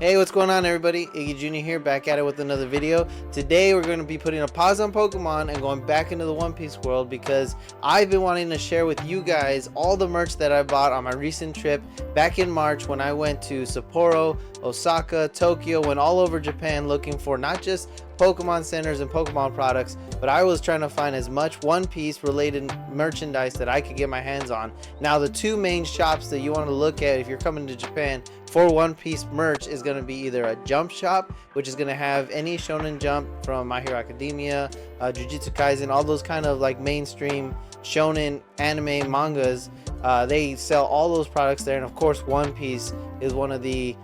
Hey, what's going on everybody? Iggy Jr. here, back at it with another video. Today we're going to be putting a pause on Pokemon and going back into the One Piece world because I've been wanting to share with you guys all the merch that I bought on my recent trip back in March when I went to Sapporo, Osaka, Tokyo, went all over Japan looking for not just Pokemon centers and Pokemon products, but I was trying to find as much One Piece related merchandise that I could get my hands on. Now the two main shops that you want to look at if you're coming to Japan for One Piece merch is going to be either a Jump shop, which is going to have any Shonen Jump from My Hero Academia, Jujutsu Kaisen, all those kind of like mainstream shonen anime mangas. They sell all those products there, and of course One Piece is one of the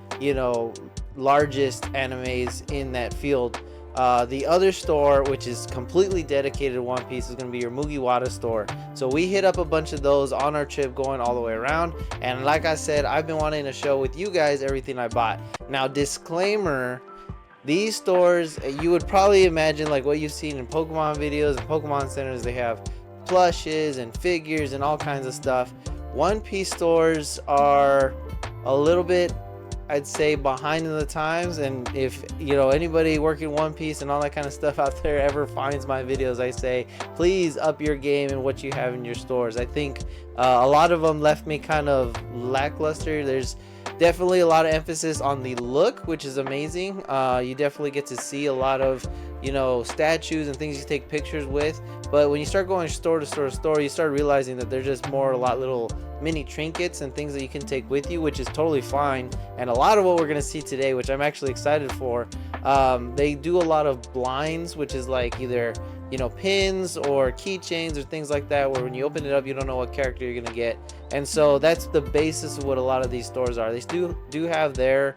largest animes in that field. The other store, which is completely dedicated to One Piece, is going to be your Mugiwara store. So we hit up a bunch of those on our trip going all the way around, and like I said, I've been wanting to show with you guys everything I bought. Now disclaimer, these stores, you would probably imagine like what you've seen in Pokemon videos and Pokemon centers. They have plushes and figures and all kinds of stuff. One Piece stores are a little bit, I'd say, behind in the times, and if anybody working One Piece and all that kind of stuff out there ever finds my videos, I say please up your game in what you have in your stores. I think a lot of them left me kind of lackluster. There's definitely a lot of emphasis on the look, which is amazing. You definitely get to see a lot of statues and things you take pictures with, but when you start going store to store to store, you start realizing that they're just more little mini trinkets and things that you can take with you, which is totally fine. And a lot of what we're going to see today, which I'm actually excited for, they do a lot of blinds, which is like either pins or keychains or things like that, where when you open it up you don't know what character you're going to get. And so that's the basis of what a lot of these stores are. They do have their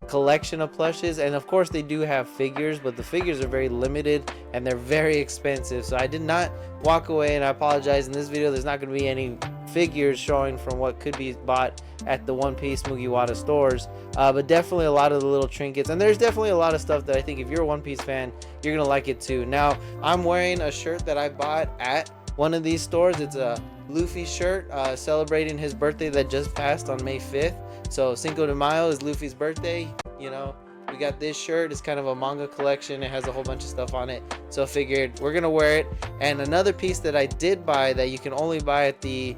collection of plushes, and of course they do have figures, but the figures are very limited and they're very expensive. So I did not walk away, and I apologize, in this video there's not going to be any figures showing from what could be bought at the One Piece Mugiwara stores, but definitely a lot of the little trinkets, and there's definitely a lot of stuff that I think if you're a One Piece fan you're gonna like it too. Now I'm wearing a shirt that I bought at one of these stores. It's a Luffy shirt celebrating his birthday that just passed on May 5th. So Cinco de Mayo is Luffy's birthday. We got this shirt. It's kind of a manga collection. It has a whole bunch of stuff on it, so I figured we're gonna wear it. And another piece that I did buy that you can only buy at the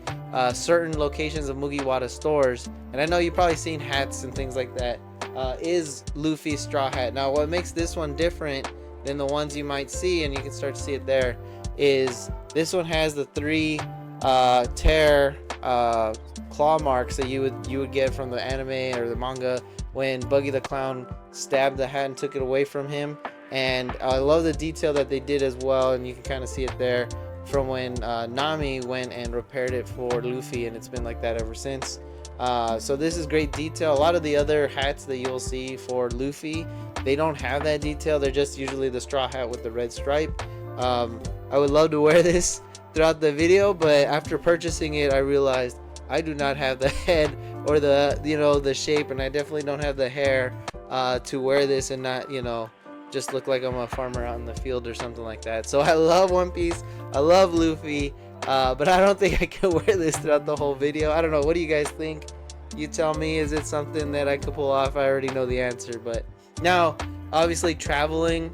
certain locations of Mugiwara stores, and I know you've probably seen hats and things like that, is Luffy's straw hat. Now what makes this one different than the ones you might see, and you can start to see it there, is this one has the 3 tear claw marks that you would get from the anime or the manga when Buggy the Clown stabbed the hat and took it away from him. And I love the detail that they did as well, and you can kind of see it there from when Nami went and repaired it for Luffy, and it's been like that ever since. So this is great detail. A lot of the other hats that you'll see for Luffy, they don't have that detail. They're just usually the straw hat with the red stripe. I would love to wear this throughout the video, but after purchasing it I realized I do not have the head or the shape, and I definitely don't have the hair to wear this and not just look like I'm a farmer out in the field or something like that. So I love One Piece, I love Luffy, but I don't think I can wear this throughout the whole video. I don't know, what do you guys think? You tell me, is it something that I could pull off? I already know the answer. But now obviously traveling,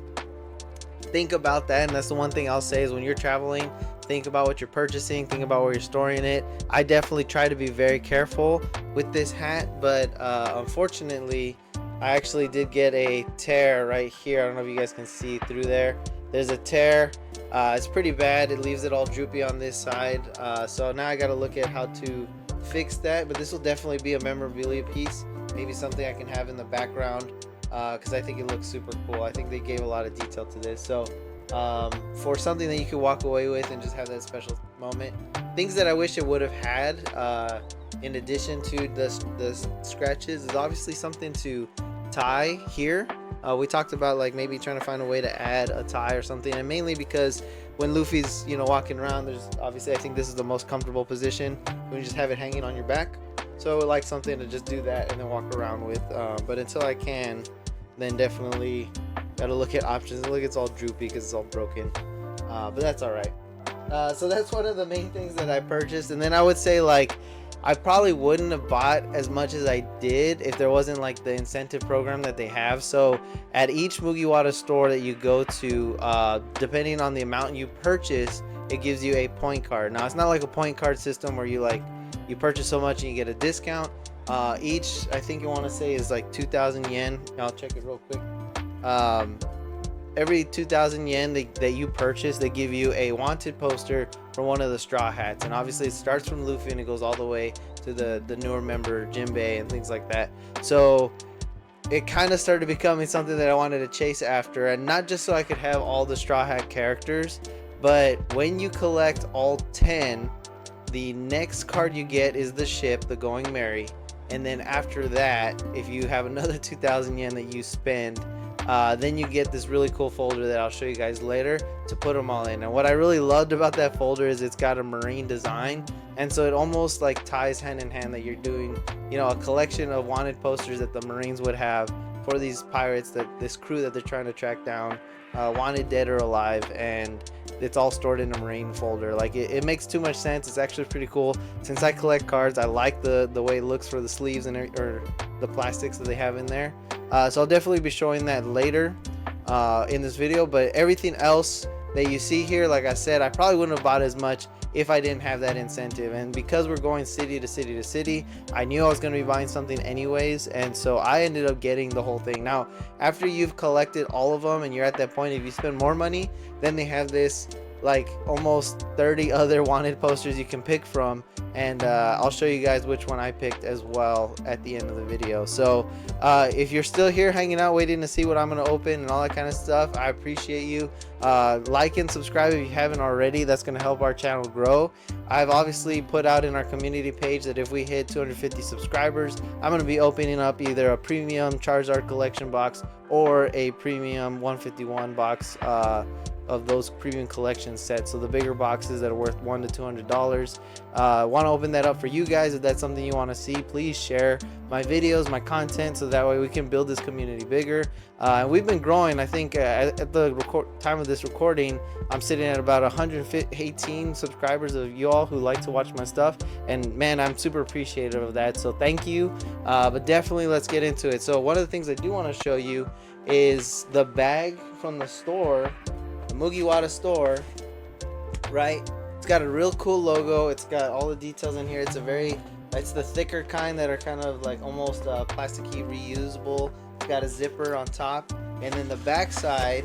think about that, and that's the one thing I'll say is when you're traveling, think about what you're purchasing, think about where you're storing it. I definitely try to be very careful with this hat, but unfortunately I actually did get a tear right here. I don't know if you guys can see through there. There's a tear. It's pretty bad. It leaves it all droopy on this side, so now I got to look at how to fix that. But this will definitely be a memorabilia piece, maybe something I can have in the background, because I think it looks super cool. I think they gave a lot of detail to this, so for something that you could walk away with and just have that special moment. Things that I wish it would have had in addition to the scratches is obviously something to tie here. We talked about like maybe trying to find a way to add a tie or something, and mainly because when Luffy's walking around, there's obviously, I think this is the most comfortable position when you just have it hanging on your back. So I would like something to just do that and then walk around with, but until I can, then definitely gotta look at options. Look, it's all droopy because it's all broken, but that's all right. So that's one of the main things that I purchased. And then I would say, like, I probably wouldn't have bought as much as I did if there wasn't like the incentive program that they have. So at each Mugiwara store that you go to, depending on the amount you purchase, it gives you a point card. Now it's not like a point card system where you purchase so much and you get a discount. Each, I think you want to say, is like 2,000 yen. I'll check it real quick. Every 2,000 yen that you purchase, they give you a wanted poster for one of the Straw Hats. And obviously it starts from Luffy and it goes all the way to the newer member Jinbei and things like that. So it kind of started becoming something that I wanted to chase after, and not just so I could have all the Straw Hat characters, but when you collect all 10, the next card you get is the ship, the Going Merry. And then after that, if you have another 2,000 yen that you spend, then you get this really cool folder that I'll show you guys later to put them all in. And what I really loved about that folder is it's got a marine design, and so it almost like ties hand in hand that you're doing, you know, a collection of wanted posters that the Marines would have for these pirates, that this crew that they're trying to track down, wanted dead or alive, and it's all stored in a marine folder. Like it makes too much sense. It's actually pretty cool. Since I collect cards, I like the way it looks for the sleeves and or the plastics that they have in there. So I'll definitely be showing that later in this video. But everything else that you see here, like I said, I probably wouldn't have bought as much if I didn't have that incentive. And because we're going city to city to city, I knew I was going to be buying something anyways, and so I ended up getting the whole thing. Now after you've collected all of them and you're at that point, if you spend more money, then they have this like almost 30 other wanted posters you can pick from, and I'll show you guys which one I picked as well at the end of the video. So if you're still here hanging out waiting to see what I'm going to open and all that kind of stuff, I appreciate you. Like and subscribe if you haven't already. That's going to help our channel grow. I've obviously put out in our community page that if we hit 250 subscribers, I'm going to be opening up either a premium Charizard collection box or a premium 151 box of those premium collection sets. So the bigger boxes that are worth $100 to $200. Want to open that up for you guys. If that's something you want to see, please share my videos, my content, so that way we can build this community bigger. And we've been growing. I think at the time of this recording, I'm sitting at about 118 subscribers of you all who like to watch my stuff, and man, I'm super appreciative of that, so thank you. But definitely let's get into it. So one of the things I do want to show you is the bag from the store, the Mugiwara store, right? It's got a real cool logo. It's got all the details in here. It's the thicker kind that are kind of like almost plasticky reusable. It's got a zipper on top, and then the back side,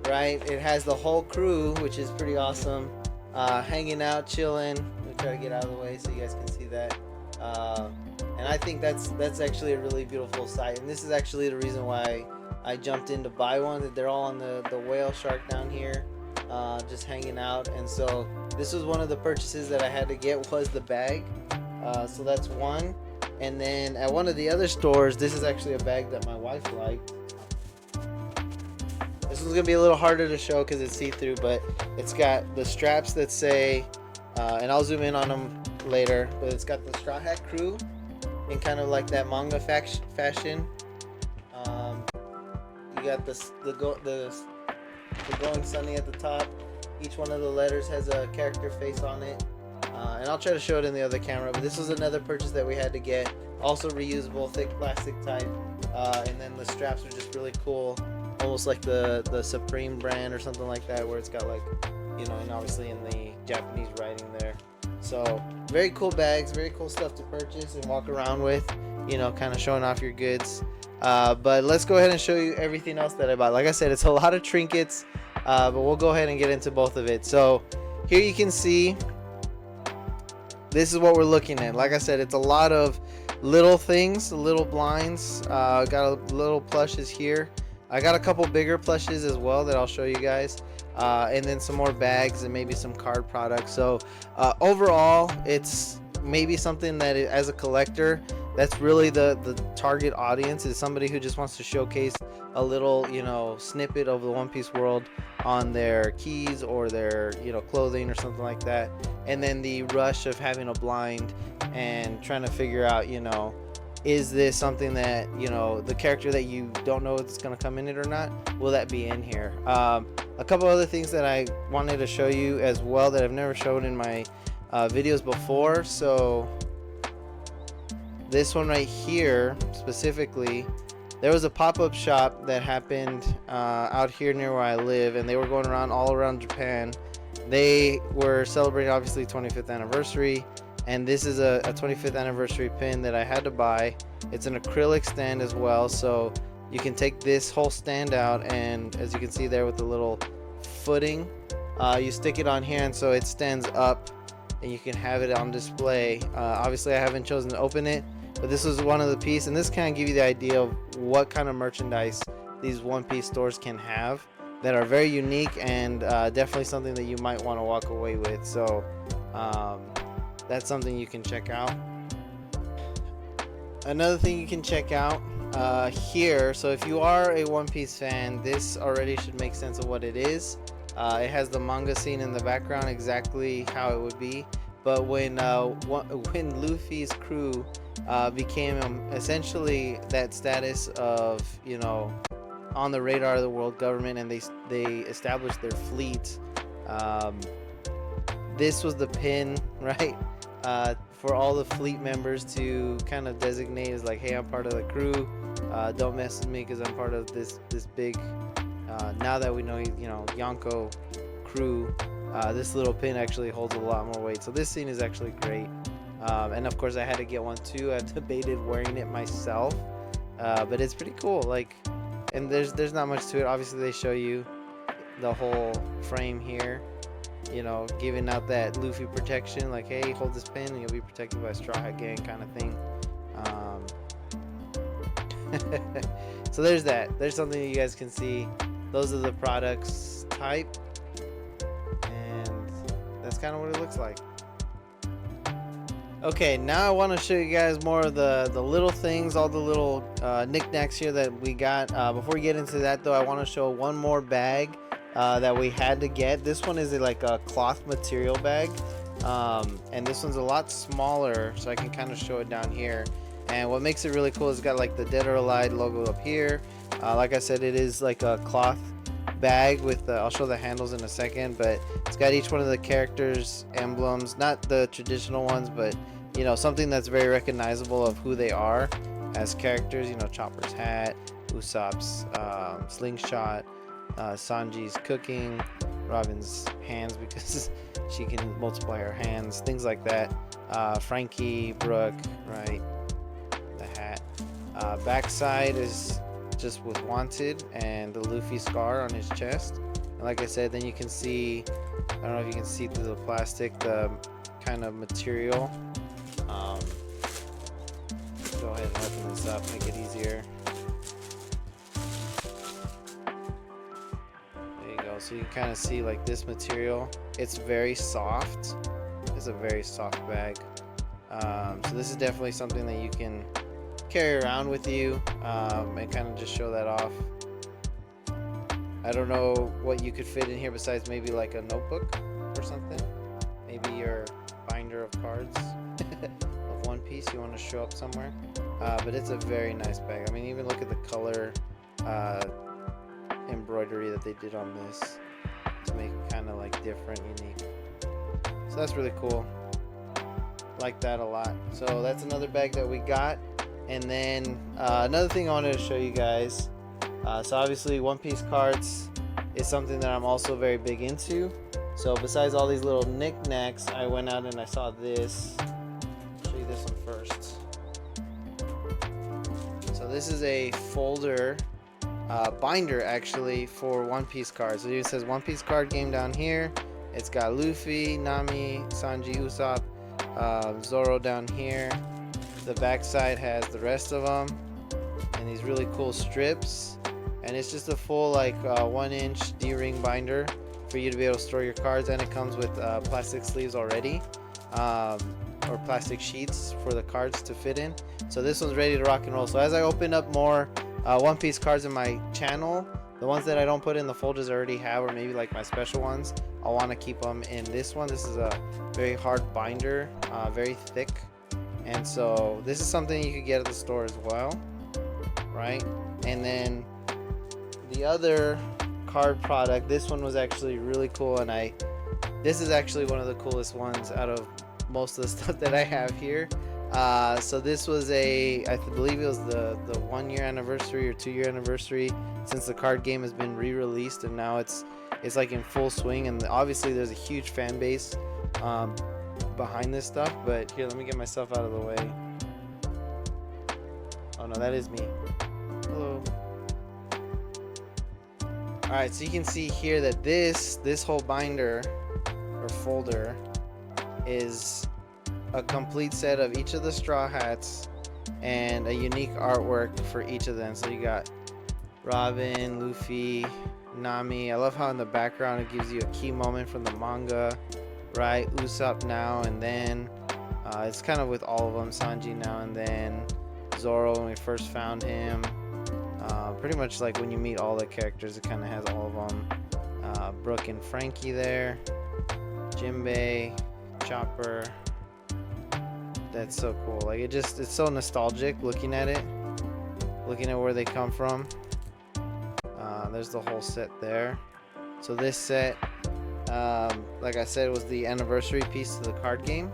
right, it has the whole crew, which is pretty awesome, hanging out, chilling. Let me try to get out of the way so you guys can see that. And I think that's actually a really beautiful sight, and this is actually the reason why I jumped in to buy one. That they're all on the whale shark down here, just hanging out. And so this was one of the purchases that I had to get, was the bag. So that's one. And then at one of the other stores, this is actually a bag that my wife liked. This one's gonna be a little harder to show because it's see-through, but it's got the straps that say, and I'll zoom in on them later, but it's got the Straw Hat crew in kind of like that manga fashion. You got the Going Sunny at the top. Each one of the letters has a character face on it. And I'll try to show it in the other camera, but this was another purchase that we had to get. Also reusable, thick plastic type. And then the straps are just really cool. Almost like the Supreme brand or something like that, where it's got like, you know, and obviously in the Japanese writing there. So very cool bags, very cool stuff to purchase and walk around with, you know, kind of showing off your goods. But let's go ahead and show you everything else that I bought. Like I said, it's a lot of trinkets, but we'll go ahead and get into both of it. So here you can see, this is what we're looking at. Like I said, it's a lot of little things, little blinds. Got a little plushes here. I got a couple bigger plushes as well that I'll show you guys, and then some more bags and maybe some card products. So overall, it's maybe something that as a collector, that's really the target audience, is somebody who just wants to showcase a little, you know, snippet of the One Piece world on their keys or their, you know, clothing or something like that. And then the rush of having a blind and trying to figure out, you know, is this something that, you know, the character that you don't know if it's going to come in it or not, will that be in here? A couple other things that I wanted to show you as well that I've never shown in my videos before. So this one right here specifically, there was a pop-up shop that happened out here near where I live, and they were going around all around Japan. They were celebrating obviously 25th anniversary, and this is a 25th anniversary pin that I had to buy. It's an acrylic stand as well, so you can take this whole stand out, and as you can see there with the little footing, you stick it on here, and so it stands up and you can have it on display. Obviously I haven't chosen to open it, but this was one of the pieces, and this kind of give you the idea of what kind of merchandise these One Piece stores can have that are very unique, and definitely something that you might want to walk away with. So that's something you can check out. Another thing you can check out here, so if you are a One Piece fan, this already should make sense of what it is. It has the manga scene in the background, exactly how it would be. But when Luffy's crew became essentially that status of, you know, on the radar of the world government, and they established their fleet, this was the pin, right, for all the fleet members to kind of designate as like, hey, I'm part of the crew. Don't mess with me because I'm part of this big. Now that we know, you know, Yonko crew, this little pin actually holds a lot more weight. So this scene is actually great. And of course I had to get one too. I debated wearing it myself, but it's pretty cool. Like, and there's not much to it. Obviously they show you the whole frame here, you know, giving out that Luffy protection, like, hey, hold this pin and you'll be protected by Straw Hat Gang kind of thing. So there's that. There's something that you guys can see. Those are the products type, and that's kind of what it looks like. Okay, now I want to show you guys more of the little things, all the little knickknacks here that we got. Before we get into that though, I want to show one more bag that we had to get. This one is like a cloth material bag, and this one's a lot smaller, so I can kind of show it down here. And what makes it really cool is it's got like the Dead or Alive logo up here. Like I said, it is like a cloth bag with I'll show the handles in a second, but it's got each one of the characters' emblems, not the traditional ones, but you know, something that's very recognizable of who they are as characters. You know, Chopper's hat, Usopp's slingshot, Sanji's cooking, Robin's hands because she can multiply her hands, things like that. Frankie, Brooke, right? The hat. Backside is just with Wanted and the Luffy scar on his chest. And like I said, then you can see, I don't know if you can see through the plastic, the kind of material. Go ahead and open this up, make it easier. There you go. So you can kind of see like this material. It's very soft. It's a very soft bag. So this is definitely something that you can carry around with you, and kind of just show that off. I don't know what you could fit in here besides maybe like a notebook or something. Maybe your binder of cards of One Piece you want to show up somewhere. But it's a very nice bag. I mean, even look at the color embroidery that they did on this to make it kind of like different, unique. So that's really cool. Like that a lot. So that's another bag that we got. And then another thing I wanted to show you guys. So obviously One Piece cards is something that I'm also very big into. So besides all these little knickknacks, I went out and I saw this. I'll show you this one first. So this is a folder binder actually for One Piece cards. So it says One Piece card game down here. It's got Luffy, Nami, Sanji, Usopp, Zoro down here. The back side has the rest of them and these really cool strips, and it's just a full like 1-inch D-ring binder for you to be able to store your cards, and it comes with plastic sleeves already, or plastic sheets for the cards to fit in. So this one's ready to rock and roll. So as I open up more One Piece cards in my channel, the ones that I don't put in the folders I already have, or maybe like my special ones, I want to keep them in this one. This is a very hard binder, very thick. And so this is something you could get at the store as well, right? And then the other card product, this one was actually really cool, and this is actually one of the coolest ones out of most of the stuff that I have here. So this was I believe it was the 1 year anniversary or 2 year anniversary since the card game has been re-released, and now it's like in full swing. And obviously there's a huge fan base behind this stuff. But here, let me get myself out of the way. Oh no, that is me. Hello. All right, so you can see here that this whole binder or folder is a complete set of each of the Straw Hats and a unique artwork for each of them. So you got Robin, Luffy, Nami. I love how in the background it gives you a key moment from the manga, right? Usopp now and then. It's kind of with all of them. Sanji now and then. Zoro when we first found him. Pretty much like when you meet all the characters, it kind of has all of them. Brooke and Frankie there. Jinbei, Chopper. That's so cool. Like it's so nostalgic looking at it, looking at where they come from. There's the whole set there. So this set, like I said, was the anniversary piece to the card game,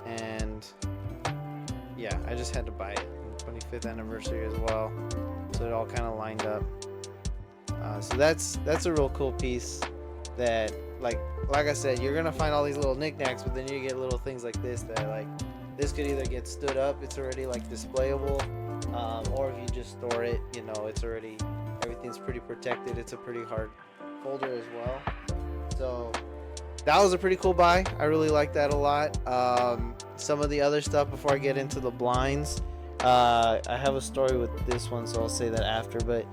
and yeah, I just had to buy it. 25th anniversary as well, so it all kind of lined up. So that's a real cool piece. That like I said, you're gonna find all these little knickknacks, but then you get little things like this that like this could either get stood up, it's already like displayable, or if you just store it, you know, it's already, everything's pretty protected. It's a pretty hard folder as well. So that was a pretty cool buy. I really like that a lot. Some of the other stuff before I get into the blinds, I have a story with this one, so I'll say that after. But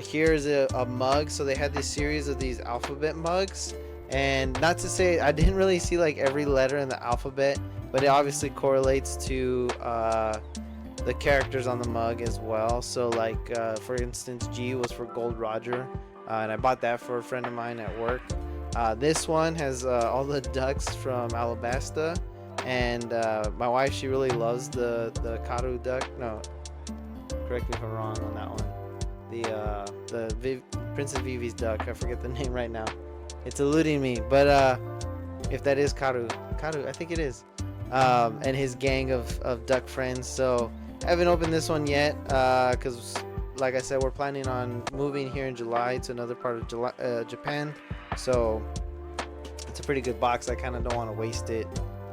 here's a mug. So they had this series of these alphabet mugs, and not to say I didn't really see like every letter in the alphabet, but it obviously correlates to the characters on the mug as well. So like for instance, G was for Gold Roger, and I bought that for a friend of mine at work. This one has all the ducks from Alabasta, and my wife, she really loves the Karu duck. No, correct me if I'm wrong on that one. The Princess Vivi's duck. I forget the name right now. It's eluding me, but if that is Karu, I think it is. And his gang of duck friends. So I haven't opened this one yet, because like I said, we're planning on moving here in July to another part of Japan. So it's a pretty good box. I kind of don't want to waste it.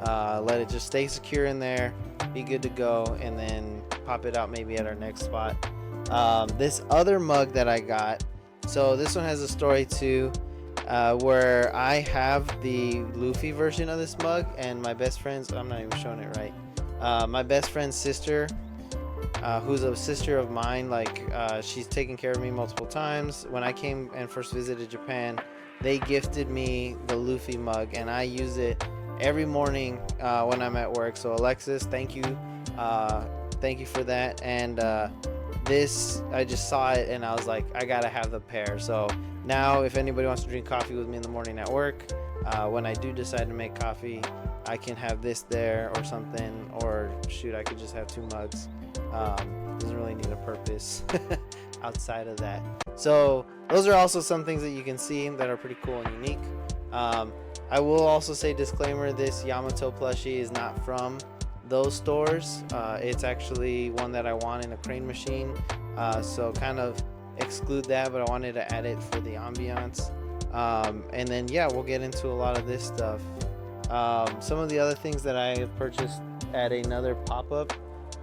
Let it just stay secure in there, be good to go, and then pop it out maybe at our next spot. This other mug that I got, so this one has a story too, where I have the Luffy version of this mug, and my best friend's, I'm not even showing it right, my best friend's sister, who's a sister of mine, like she's taken care of me multiple times. When I came and first visited Japan, they gifted me the Luffy mug, and I use it every morning when I'm at work. So Alexis, thank you for that. And this, I just saw it and I was like, I gotta have the pair. So now if anybody wants to drink coffee with me in the morning at work, when I do decide to make coffee, I can have this there or something, or shoot, I could just have two mugs. Doesn't really need a purpose outside of that. So those are also some things that you can see that are pretty cool and unique. I will also say, disclaimer, this Yamato plushie is not from those stores. It's actually one that I want in a crane machine, so kind of exclude that, but I wanted to add it for the ambiance. And then yeah, we'll get into a lot of this stuff. Some of the other things that I have purchased at another pop-up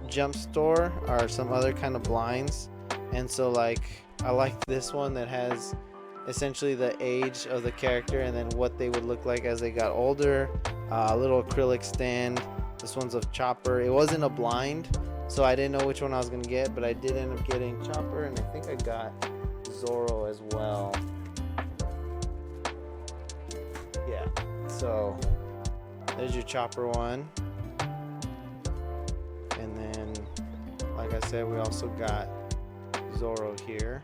jump store are some other kind of blinds, and so like I like this one that has essentially the age of the character and then what they would look like as they got older. A little acrylic stand. This one's of Chopper. It wasn't a blind, so I didn't know which one I was gonna get, but I did end up getting Chopper, and I think I got Zoro as well. Yeah, so there's your Chopper one. And then, like I said, we also got Zoro here.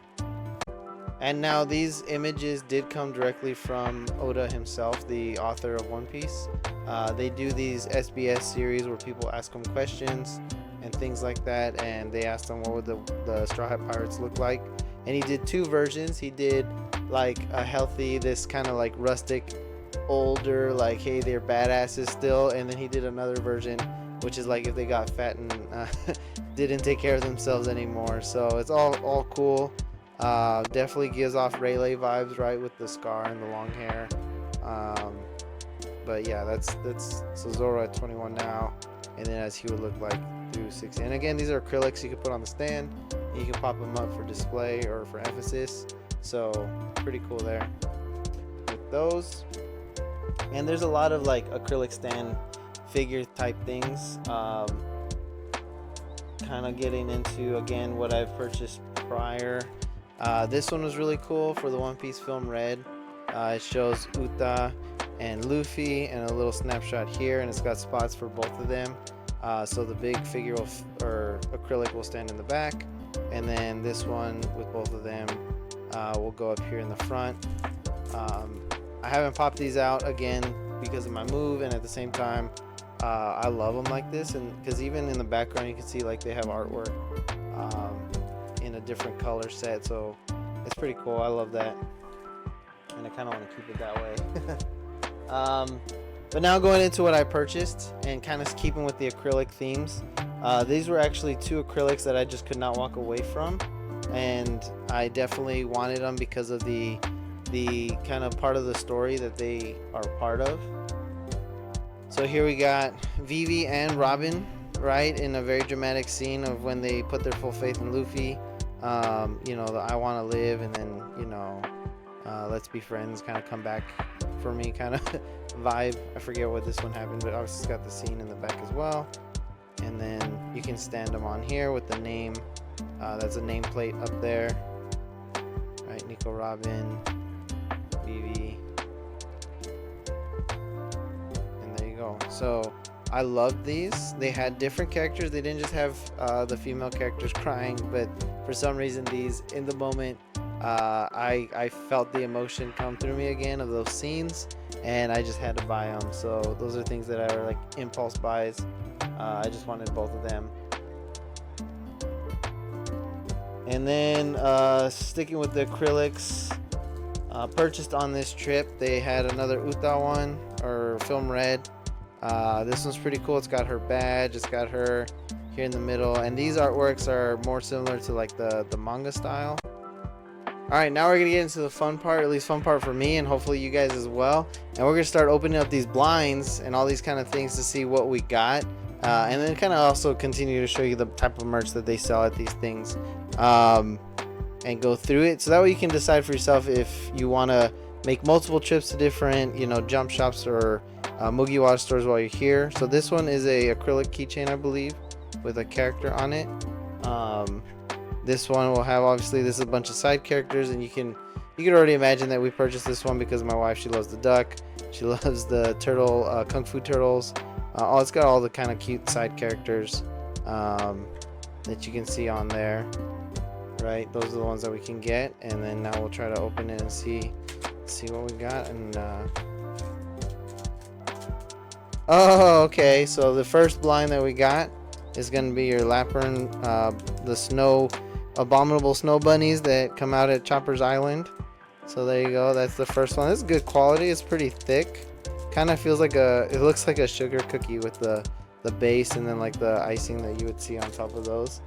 And now these images did come directly from Oda himself, the author of One Piece. They do these SBS series where people ask him questions and things like that, and they asked him what would the Straw Hat Pirates look like. And he did two versions. He did like a healthy, this kind of like rustic, older, like hey, they're badasses still, and then he did another version which is like if they got fat and didn't take care of themselves anymore. So it's all cool. Definitely gives off Rayleigh vibes, right, with the scar and the long hair. But yeah, that's so Zoro at 21 now, and then as he would look like through 60. And again, these are acrylics you can put on the stand, and you can pop them up for display or for emphasis. So pretty cool there with those. And there's a lot of like acrylic stand figure type things. Kind of getting into again what I've purchased prior. This one was really cool for the One Piece film Red. It shows Uta and Luffy and a little snapshot here, and it's got spots for both of them. So the big figure or acrylic will stand in the back, and then this one with both of them will go up here in the front. I haven't popped these out again because of my move, and at the same time I love them like this, and because even in the background you can see like they have artwork in a different color set, so it's pretty cool. I love that, and I kind of want to keep it that way. But now going into what I purchased and kind of keeping with the acrylic themes, these were actually two acrylics that I just could not walk away from, and I definitely wanted them because of the kind of part of the story that they are part of. So here we got Vivi and Robin, right, in a very dramatic scene of when they put their full faith in Luffy. You know, the I want to live, and then, you know, let's be friends kind of come back for me kind of vibe. I forget what this one happened, but obviously it's got the scene in the back as well. And then you can stand them on here with the name. That's a nameplate up there, right? Nico Robin, Vivi, and there you go. So I loved these. They had different characters. They didn't just have the female characters crying, but for some reason these, in the moment, I felt the emotion come through me again of those scenes, and I just had to buy them. So those are things that are like impulse buys. I just wanted both of them. And then sticking with the acrylics, purchased on this trip, they had another Uta one, or Film Red. This one's pretty cool. It's got her badge, it's got her here in the middle, and these artworks are more similar to like the manga style. Alright, now we're gonna get into the fun part, at least fun part for me, and hopefully you guys as well. And we're gonna start opening up these blinds and all these kind of things to see what we got, and then kind of also continue to show you the type of merch that they sell at these things, and go through it, so that way you can decide for yourself if you want to make multiple trips to different, you know, jump shops or Mugiwara stores while you're here. So this one is a acrylic keychain, I believe, with a character on it. This one will have, obviously, this is a bunch of side characters, and you can already imagine that we purchased this one because my wife, she loves the duck, she loves the turtle, Kung Fu Turtles. It's got all the kind of cute side characters that you can see on there, right? Those are the ones that we can get, and then now we'll try to open it and see what we got. And oh, okay, so the first blind that we got is going to be your Lapern, the abominable snow bunnies that come out at Chopper's Island. So there you go, that's the first one. This is good quality, it's pretty thick, kind of feels like it looks like a sugar cookie with the base and then like the icing that you would see on top of those.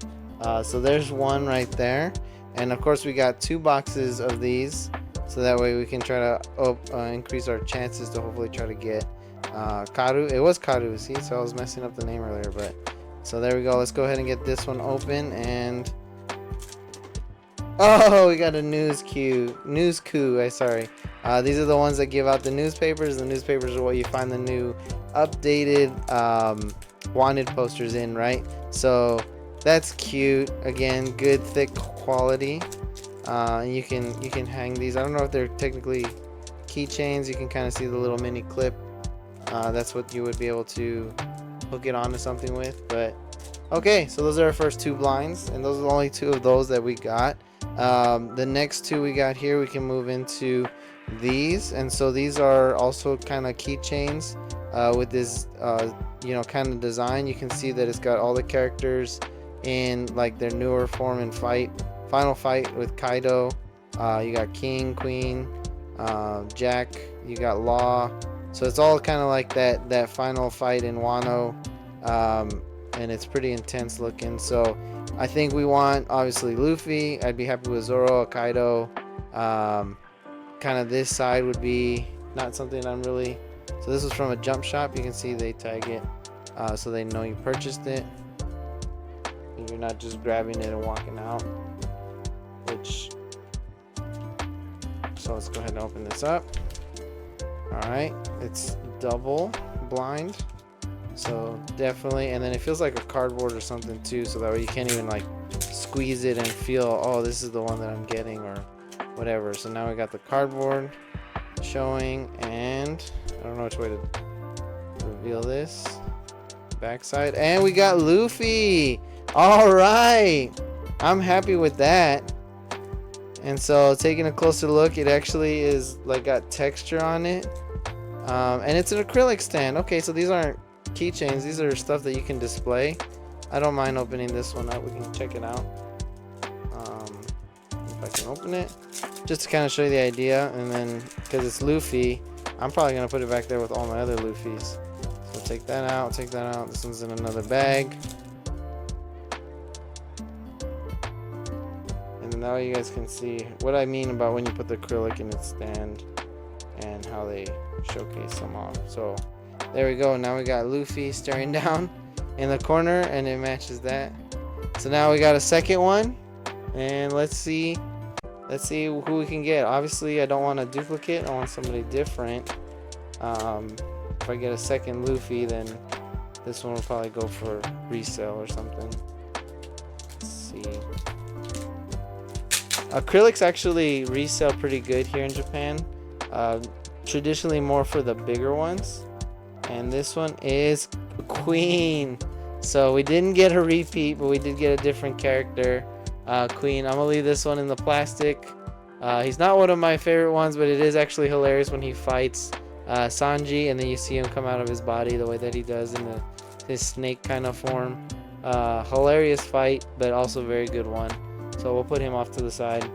So there's one right there, and of course we got 2 boxes of these, so that way we can try to increase our chances to hopefully try to get Karu. It was Karu, see, so I was messing up the name earlier, but so there we go. Let's go ahead and get this one open. And oh, we got a news coup. Sorry. These are the ones that give out the newspapers. The newspapers are what you find the new updated wanted posters in, right? So that's cute. Again, good thick quality. You can hang these. I don't know if they're technically keychains. You can kind of see the little mini clip. That's what you would be able to hook it onto something with. But okay, so those are our first 2 blinds, and those are the only 2 of those that we got. The next 2 we got here, we can move into these, and so these are also kind of keychains with this you know, kind of design. You can see that it's got all the characters in like their newer form and final fight with Kaido. You got King, Queen, Jack, you got Law. So it's all kind of like that final fight in Wano, and it's pretty intense looking. So I think we want obviously Luffy. I'd be happy with Zoro, Kaido. Kind of this side would be not something I'm really. So this was from a jump shop. You can see they tag it, so they know you purchased it. And you're not just grabbing it and walking out. Which. So let's go ahead and open this up. All right, it's double blind. So definitely, and then it feels like a cardboard or something too, so that way you can't even like squeeze it and feel, oh, this is the one that I'm getting or whatever. So now we got the cardboard showing, and I don't know which way to reveal this. Backside, and we got Luffy. All right, I'm happy with that. And so taking a closer look, it actually is like got texture on it, and it's an acrylic stand. Okay, so these aren't keychains, these are stuff that you can display. I don't mind opening this one up. We can check it out, if I can open it, just to kind of show you the idea. And then because it's Luffy, I'm probably gonna put it back there with all my other Luffys. So take that out, take that out. This one's in another bag, and now you guys can see what I mean about when you put the acrylic in its stand and how they showcase them off. So there we go. Now we got Luffy staring down in the corner, and it matches that. So now we got a second one, and let's see who we can get. Obviously, I don't want a duplicate. I want somebody different. If I get a second Luffy, then this one will probably go for resale or something. Let's see. Acrylics actually resell pretty good here in Japan. Traditionally more for the bigger ones. And this one is Queen. So we didn't get a repeat, but we did get a different character, Queen. I'm gonna leave this one in the plastic. He's not one of my favorite ones, but it is actually hilarious when he fights Sanji, and then you see him come out of his body the way that he does in his snake kind of form. Hilarious fight, but also very good one. So we'll put him off to the side.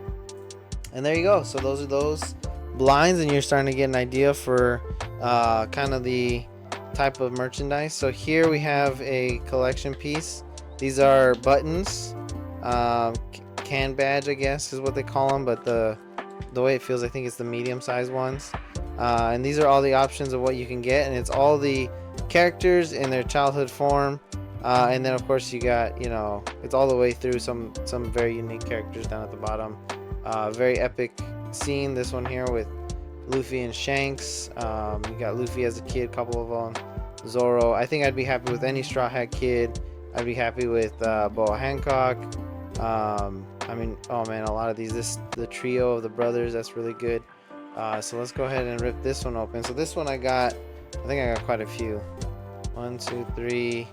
And there you go. So those are those blinds, and you're starting to get an idea for kind of the type of merchandise. So here we have a collection piece. These are buttons, can badge, I guess is what they call them, but the way it feels, I think it's the medium sized ones. And these are all the options of what you can get, and it's all the characters in their childhood form. And then of course you got, you know, it's all the way through some very unique characters down at the bottom. Very epic scene, this one here with Luffy and Shanks. You got Luffy as a kid, couple of them. Zoro. I think I'd be happy with any Straw Hat Kid. I'd be happy with Boa Hancock. I mean, oh man, a lot of these. The trio of the brothers, that's really good. So let's go ahead and rip this one open. So this one I think I got quite a few. 1, 2, 3,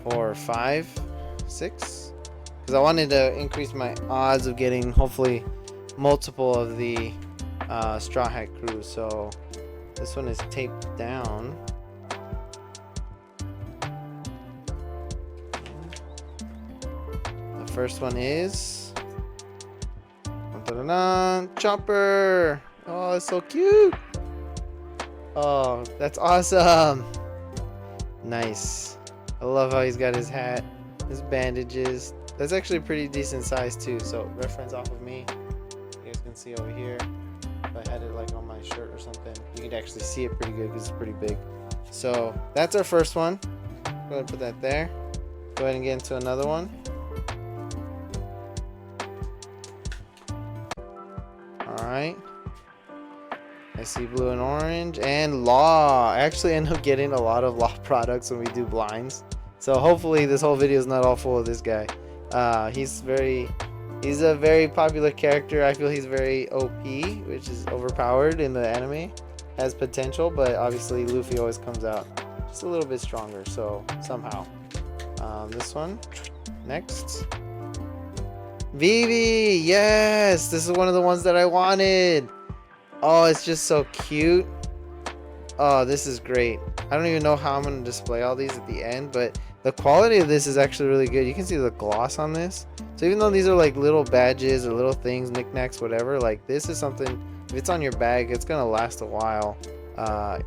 4, 5, 6. Because I wanted to increase my odds of getting hopefully multiple of the Straw Hat crew. So this one is taped down. The first one is Chopper. Oh, it's so cute. Oh, that's awesome. Nice. I love how he's got his hat, his bandages. That's actually a pretty decent size too. So reference off of me. You guys can see over here. If I had it like on my shirt or something, you could actually see it pretty good because it's pretty big. So that's our first one. Go ahead and put that there. Go ahead and get into another one. Alright. I see blue and orange. And Law. I actually end up getting a lot of Law products when we do blinds. So hopefully this whole video is not all full of this guy. He's a very popular character. I feel he's very OP, which is overpowered in the anime. Has potential, but obviously Luffy always comes out just a little bit stronger. So somehow. This one. Next. Vivi, yes, this is one of the ones that I wanted. Oh, it's just so cute. Oh, this is great. I don't even know how I'm going to display all these at the end, but the quality of this is actually really good. You can see the gloss on this. So even though these are like little badges or little things, knickknacks, whatever, like this is something, if it's on your bag, it's going to last a while.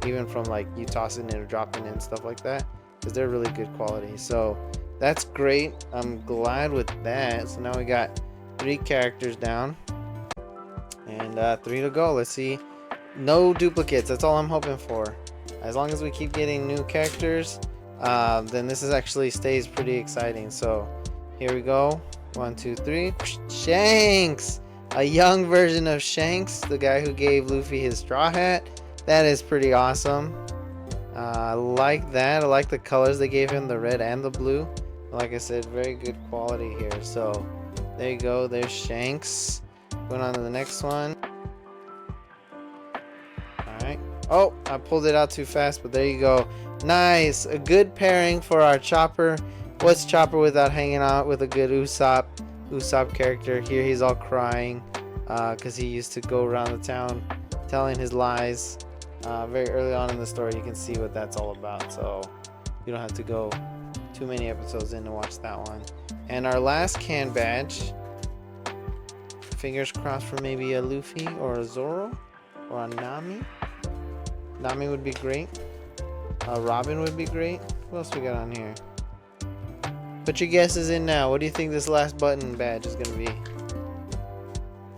Even from like you tossing it or dropping it and stuff like that. because they're really good quality. So that's great. I'm glad with that. So now we got 3 characters down and 3 to go. Let's see. No duplicates. That's all I'm hoping for. As long as we keep getting new characters, then this is actually stays pretty exciting. So here we go. 1, 2, 3. Shanks! A young version of Shanks, the guy who gave Luffy his straw hat. That is pretty awesome. I like that. I like the colors they gave him, the red and the blue. Like I said, very good quality here. So there you go. There's Shanks. Going on to the next one. Alright. Oh, I pulled it out too fast, but there you go. Nice. A good pairing for our Chopper. What's Chopper without hanging out with a good Usopp character? Here he's all crying because he used to go around the town telling his lies. Very early on in the story, you can see what that's all about. So you don't have to go too many episodes in to watch that one. And our last can badge. Fingers crossed for maybe a Luffy or a Zoro or a Nami. Nami would be great. Robin would be great. What else we got on here? Put your guesses in now. What do you think this last button badge is gonna be?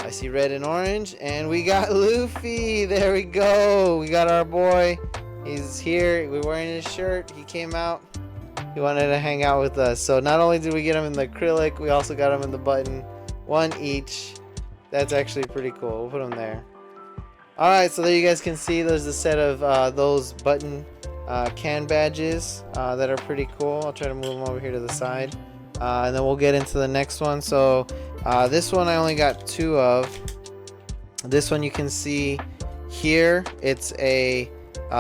I see red and orange, and we got Luffy. There we go. We got our boy. He's here. We're wearing his shirt. He came out. He wanted to hang out with us. So not only did we get him in the acrylic, we also got him in the button. 1 each. That's actually pretty cool. We'll put him there. Alright, so there you guys can see there's a set of those button can badges that are pretty cool. I'll try to move them over here to the side. And then we'll get into the next one. So this one I only got 2 of. This one you can see here. It's a,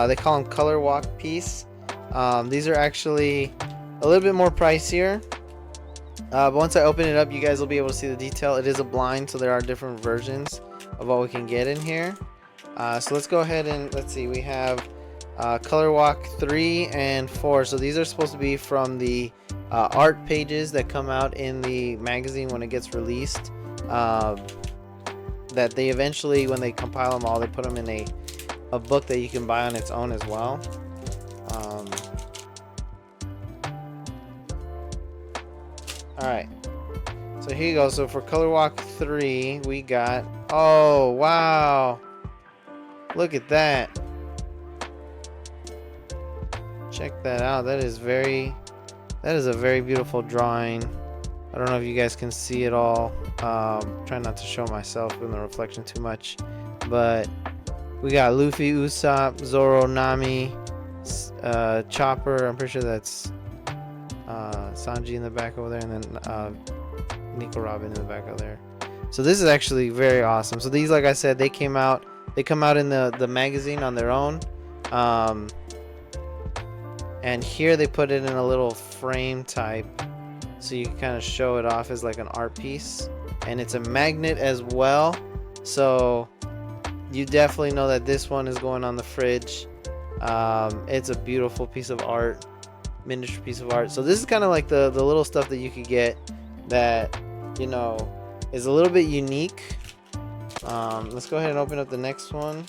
they call them color walk piece. These are actually a little bit more pricier. But once I open it up, you guys will be able to see the detail. It is a blind, so there are different versions of what we can get in here. So let's go ahead and let's see. We have Color Walk 3 and 4. So these are supposed to be from the art pages that come out in the magazine when it gets released. That they eventually, when they compile them all, they put them in a book that you can buy on its own as well. Alright, so here you go. So for Color Walk 3, we got, oh wow, look at that. Check that out. That is a very beautiful drawing. I don't know if you guys can see it all. Try not to show myself in the reflection too much, but we got Luffy, Usopp, Zoro, Nami, Chopper. I'm pretty sure that's Sanji in the back over there, and then Nico Robin in the back over there. So this is actually very awesome. So these, like I said, they come out in the magazine on their own. And here they put it in a little frame type, so you can kind of show it off as like an art piece. And it's a magnet as well, so you definitely know that this one is going on the fridge. It's a beautiful piece of art, miniature piece of art. So this is kind of like the little stuff that you could get that, you know, is a little bit unique. Let's go ahead and open up the next one.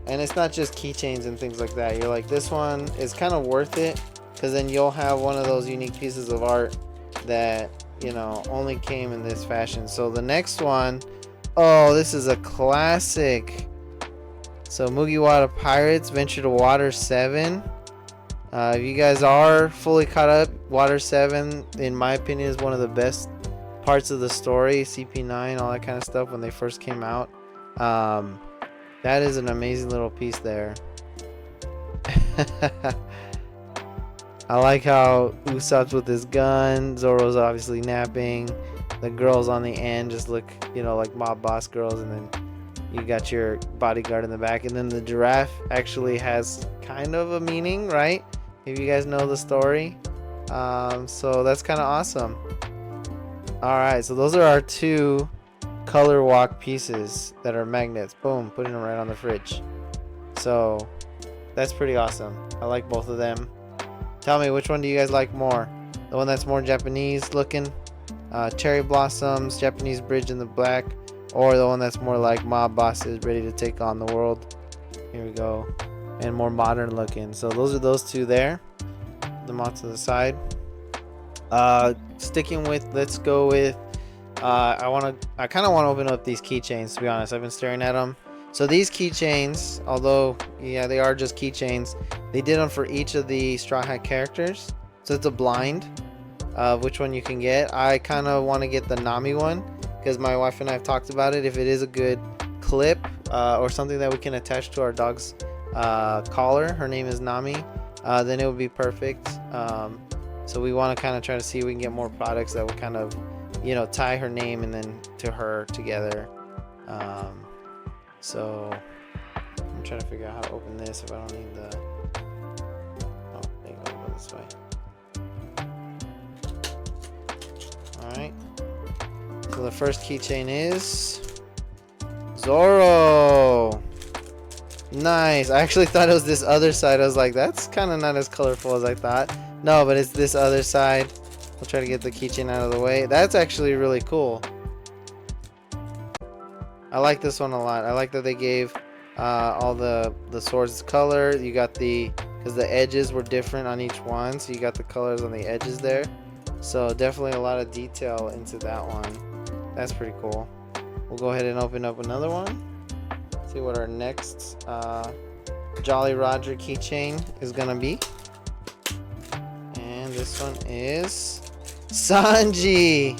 And it's not just keychains and things like that. You're like, this one is kind of worth it, because then you'll have one of those unique pieces of art that, you know, only came in this fashion. So the next one, oh, this is a classic. So Mugiwara Pirates Venture to Water 7. If you guys are fully caught up, Water 7, in my opinion, is one of the best parts of the story. CP9, all that kind of stuff when they first came out. That is an amazing little piece there. I like how Usopp's with his gun. Zoro's obviously napping. The girls on the end just look, you know, like mob boss girls. And then you got your bodyguard in the back. And then the giraffe actually has kind of a meaning, right? If you guys know the story. So that's kind of awesome. Alright, so those are our 2 color walk pieces that are magnets. Boom, putting them right on the fridge. So that's pretty awesome. I like both of them. Tell me, which one do you guys like more? The one that's more Japanese looking, cherry blossoms, Japanese bridge in the black, or the one that's more like mob bosses ready to take on the world? Here we go. and more modern looking. So those are those two there. Put them off to the side. Sticking with, let's go with, I kind of want to open up these keychains, to be honest. I've been staring at them. So these keychains, although, yeah, they are just keychains, they did them for each of the Straw Hat characters. So it's a blind of which one you can get. I kind of want to get the Nami one because my wife and I have talked about it. If it is a good clip or something that we can attach to our dog's collar, her name is Nami, then it would be perfect. So we want to kind of try to see if we can get more products that will kind of, you know, tie her name and then to her together. So I'm trying to figure out how to open this if I don't need the, oh, there you go this way. Alright, so the first keychain is Zoro. Nice. I actually thought it was this other side. I was like, that's kind of not as colorful as I thought. No, but it's this other side. We'll try to get the keychain out of the way. That's actually really cool. I like this one a lot. I like that they gave all the swords color. You got because the edges were different on each one, so you got the colors on the edges there. So definitely a lot of detail into that one. That's pretty cool. We'll go ahead and open up another one. See what our next Jolly Roger keychain is gonna be. And this one is Sanji.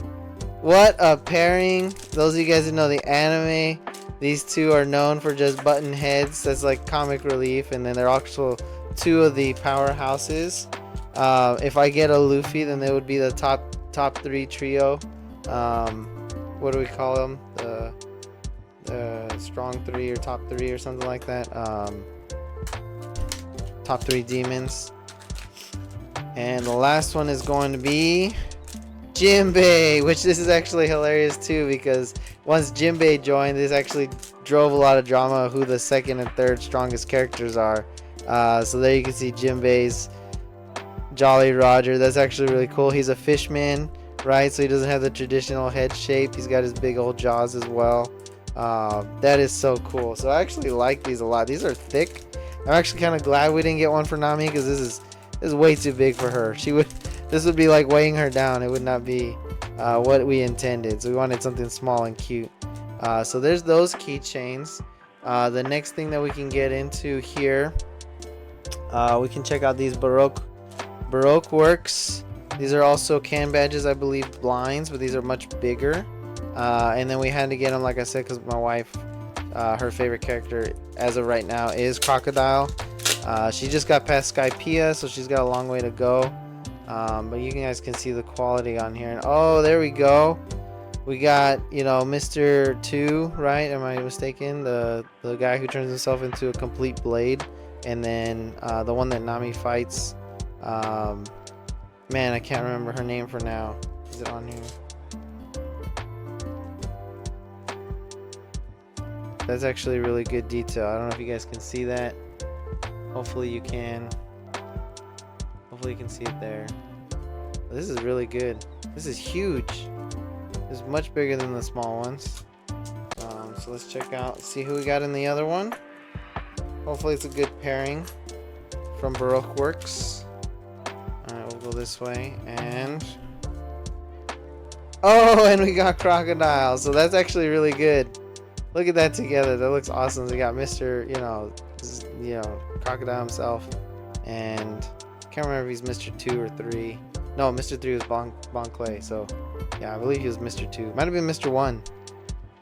What a pairing. Those of you guys who know the anime, these two are known for just button heads. That's like comic relief, and then they're also two of the powerhouses. If I get a Luffy, then they would be the top three trio. What do we call them? The strong three or top three or something like that. Top three demons. And the last one is going to be Jinbei, which this is actually hilarious too, because once Jinbei joined, this actually drove a lot of drama of who the second and third strongest characters are. So there you can see Jinbei's Jolly Roger. That's actually really cool. He's a fishman, right? So he doesn't have the traditional head shape. He's got his big old jaws as well. That is so cool. So I actually like these a lot. These are thick. I'm actually kind of glad we didn't get one for Nami, because this is way too big for her. This would be like weighing her down. It would not be what we intended. So we wanted something small and cute. So there's those keychains. The next thing that we can get into here, we can check out these Baroque works. These are also can badges, I believe, blinds, but these are much bigger. And then we had to get them, like I said, because my wife, her favorite character as of right now is Crocodile. She just got past Skypiea, so she's got a long way to go. But you guys can see the quality on here. And oh, there we go. We got, you know, Mr. 2, right? Am I mistaken? The guy who turns himself into a complete blade. And then the one that Nami fights. Man, I can't remember her name for now. Is it on here? That's actually really good detail. I don't know if you guys can see that. Hopefully you can. Hopefully you can see it there. This is really good. This is huge. This is much bigger than the small ones. So let's check out, see who we got in the other one. Hopefully it's a good pairing from Baroque Works. Alright, we'll go this way. And oh, and we got Crocodile. So that's actually really good. Look at that together. That looks awesome. We got Mr. You know, Crocodile himself, and can't remember if he's Mr. 2 or 3. No, Mr. 3 was Bon Clay. So yeah, I believe he was Mr. 2. Might have been Mr. 1,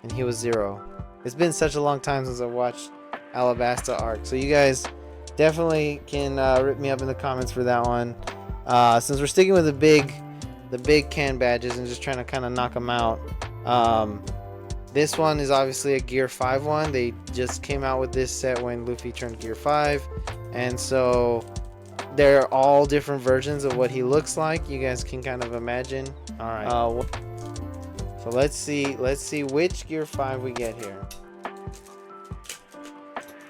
and he was 0. It's been such a long time since I watched Alabasta arc. So you guys definitely can rip me up in the comments for that one. Since we're sticking with the big can badges and just trying to kind of knock them out. This one is obviously a Gear 5 one. They just came out with this set when Luffy turned Gear 5. And so they're all different versions of what he looks like. You guys can kind of imagine. Alright. So let's see which Gear 5 we get here.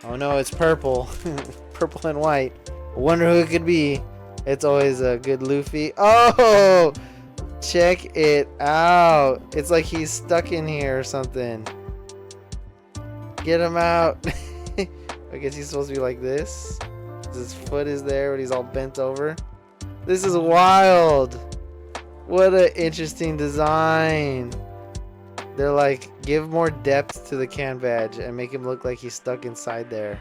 Oh no, it's purple. Purple and white. I wonder who it could be. It's always a good Luffy. Oh! Check it out. It's like he's stuck in here or something. Get him out. I guess he's supposed to be like this. His foot is there, but he's all bent over. This is wild. What an interesting design. They're like, give more depth to the can badge and make him look like he's stuck inside there.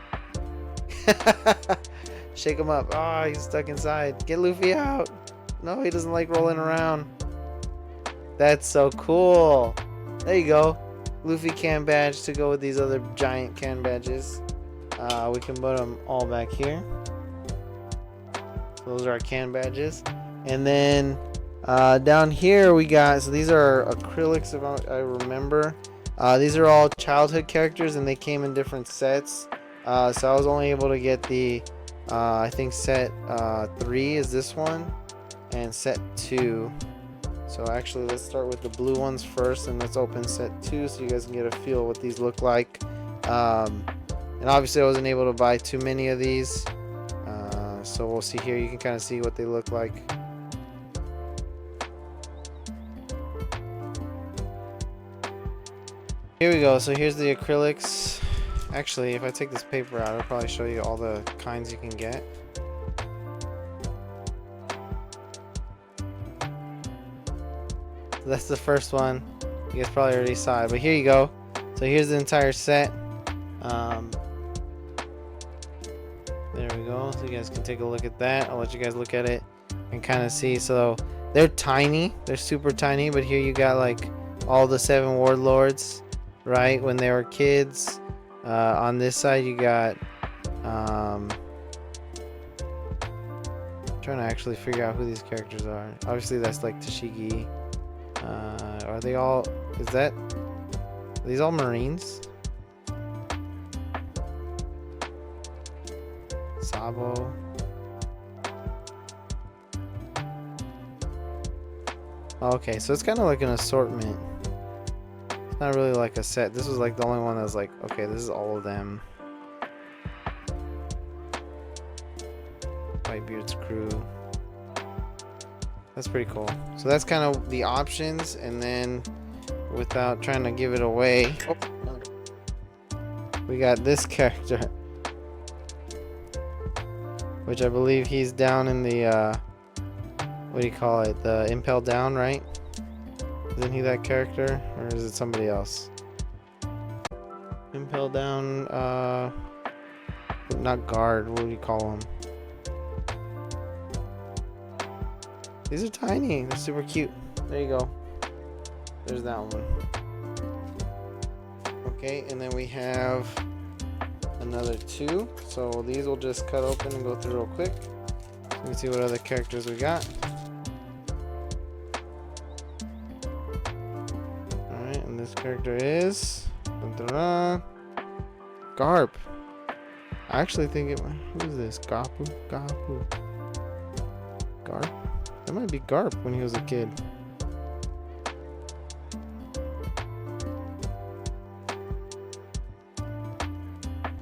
Shake him up. Oh, he's stuck inside. Get Luffy out. No, he doesn't like rolling around. That's so cool. There you go. Luffy can badge to go with these other giant can badges. We can put them all back here. Those are our can badges. And then down here we got, so these are acrylics if I remember. These are all childhood characters and they came in different sets. So I was only able to get the, I think set 3 is this one, and set 2. So actually let's start with the blue ones first and let's open set 2 so you guys can get a feel of what these look like. And obviously I wasn't able to buy too many of these. So we'll see here, you can kind of see what they look like. Here we go, so here's the acrylics. Actually, if I take this paper out, it'll probably show you all the kinds you can get. So that's the first one. You guys probably already saw it, but here you go. So here's the entire set. There we go, so you guys can take a look at that. I'll let you guys look at it and kind of see. So they're tiny, they're super tiny, but here you got like all the 7 warlords, right, when they were kids. On this side you got trying to actually figure out who these characters are. Obviously that's like Tashigi. Are they all, are these all Marines? Sabo. Okay, so it's kind of like an assortment. It's not really like a set. This was like the only one that was like, okay, this is all of them. Whitebeard's crew. That's pretty cool. So that's kind of the options, and then without trying to give it away, we got this character, which I believe he's down in the what do you call it, the Impel Down, right? Isn't he that character, or is it somebody else? Impel Down, not guard, what do you call them? These are tiny, they're super cute. There you go, there's that one. Okay, and then we have another 2, so these will just cut open and go through real quick so you can see what other characters we got. Alright, and this character is Garp. I actually think it, who is this? Garp? That might be Garp when he was a kid.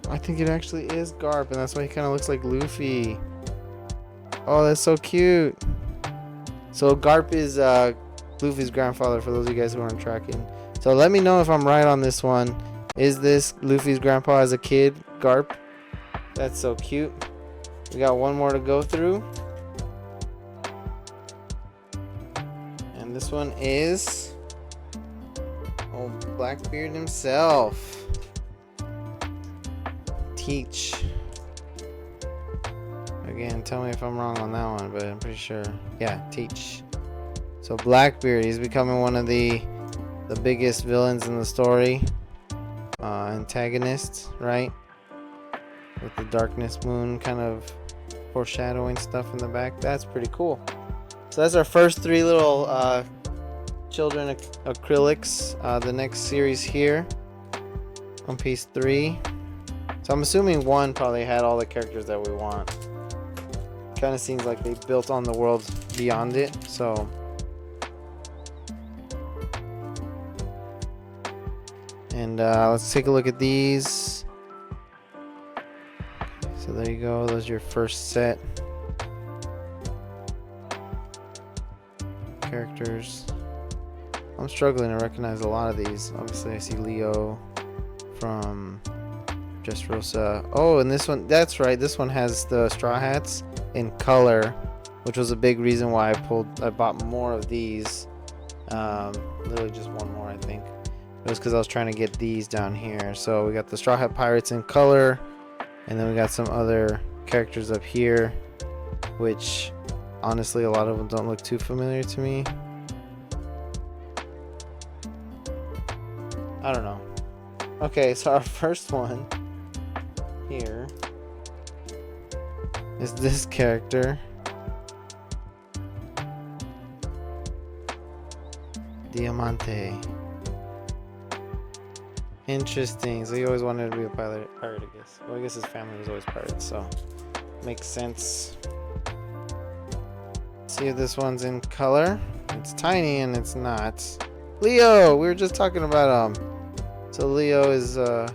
I think it actually is Garp, and that's why he kind of looks like Luffy. Oh, that's so cute. So Garp is Luffy's grandfather, for those of you guys who aren't tracking. So let me know if I'm right on this one. Is this Luffy's grandpa as a kid, Garp? That's so cute. We got one more to go through. And this one is Blackbeard himself. Teach. Again, tell me if I'm wrong on that one, but I'm pretty sure. Yeah, Teach. So Blackbeard, he's becoming one of the biggest villains in the story. Antagonists, right? With the Darkness Moon kind of foreshadowing stuff in the back. That's pretty cool. So that's our first 3 little children acrylics. The next series here, One Piece 3. So I'm assuming 1 probably had all the characters that we want. Kind of seems like they built on the world beyond it. So and let's take a look at these. So there you go, those are your first set characters. I'm struggling to recognize a lot of these. Obviously I see Leo from Dressrosa. Oh, and this one, that's right, this one has the Straw Hats in color, which was a big reason why I bought more of these. Literally just one more, I think. It was because I was trying to get these down here. So we got the Straw Hat Pirates in color, and then we got some other characters up here, which honestly a lot of them don't look too familiar to me. I don't know. Okay, so our first one here is this character, Diamante. Interesting. So he always wanted to be a pirate, I guess. Well, I guess his family was always pirates, so makes sense. See if this one's in color. It's tiny and it's not. Leo! We were just talking about him. So Leo is a